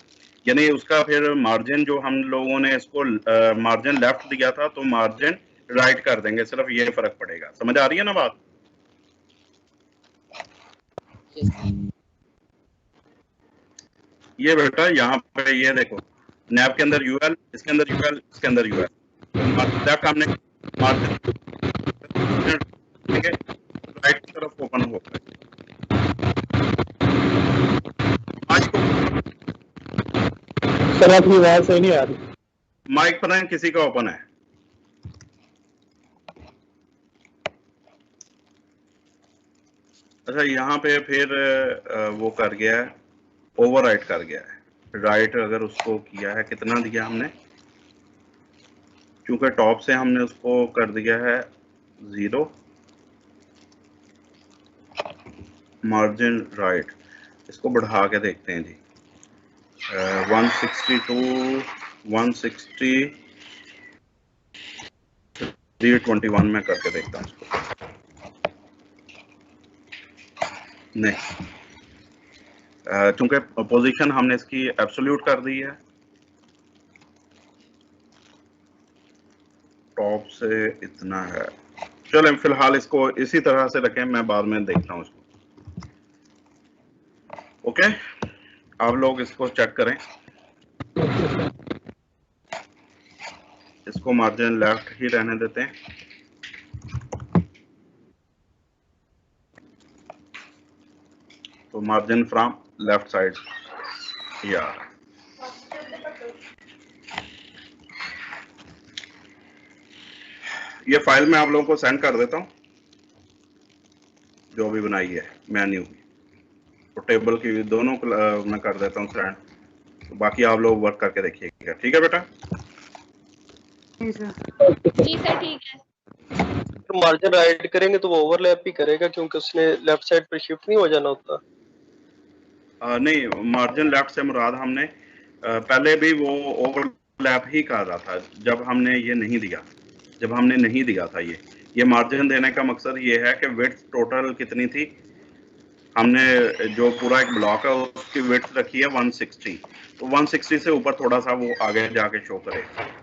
यानी उसका फिर मार्जिन, जो हम लोगों ने इसको मार्जिन लेफ्ट दिया था, तो मार्जिन राइट कर देंगे, सिर्फ ये फर्क पड़ेगा। समझ आ रही है ना बात? ये बेटा यहाँ पे ये देखो, नैब के अंदर यूएल, इसके अंदर यूएल, इसके अंदर यूएल, लेफ्ट हमने मार्जिन राइट की तरफ ओपन होगा। सर आपकी आवाज सही नहीं आ रही। माइक पर किसी का ओपन है? अच्छा, यहाँ पे फिर वो कर गया है, ओवरराइट कर गया है। राइट अगर उसको किया है, कितना दिया हमने, क्योंकि टॉप से हमने उसको कर दिया है 0, मार्जिन राइट, इसको बढ़ा के देखते हैं जी। 162, 160, 321 में करके देखता हूँ उसको। नहीं, चूंकि पोजीशन हमने इसकी एब्सोल्यूट कर दी है, टॉप से इतना है। चलो फिलहाल इसको इसी तरह से रखें, मैं बाद में देखता हूँ इसको। ओके, आप लोग इसको चेक करें। इसको मार्जिन लेफ्ट ही रहने देते हैं। तो मार्जिन फ्रॉम लेफ्ट साइड ये आ रहा है। ये फाइल मैं आप लोगों को सेंड कर देता हूं, जो भी बनाई है मेन्यू, तो टेबल की दोनों मैं कर देता हूं सेंड, तो बाकी आप लोग वर्क करके देखिएगा। ठीक है बेटा? जी सर ठीक है। तो मार्जिन राइट करेंगे तो वो ओवरलैप ही करेगा, क्योंकि उसने लेफ्ट साइड पर शिफ्ट नहीं हो जाना होता। नहीं, मार्जिन लेफ्ट से मुराद हमने पहले भी वो ओवरलैप ही कर रहा था जब हमने ये नहीं दिया, जब हमने नहीं दिया था ये मार्जिन देने का मकसद ये है कि विड्थ टोटल कितनी थी, हमने जो पूरा एक ब्लॉक है उसकी विड्थ रखी है 160, तो 160 से ऊपर थोड़ा सा वो आगे जाके शो करे,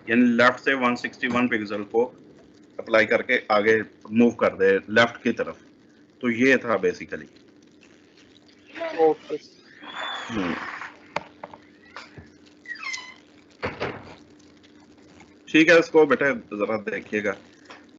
यानी लेफ्ट से 161 पिक्सल को अप्लाई करके आगे मूव कर दे लेफ्ट की तरफ। तो ये था बेसिकली। ओके। ठीक है, इसको बेटा जरा देखिएगा।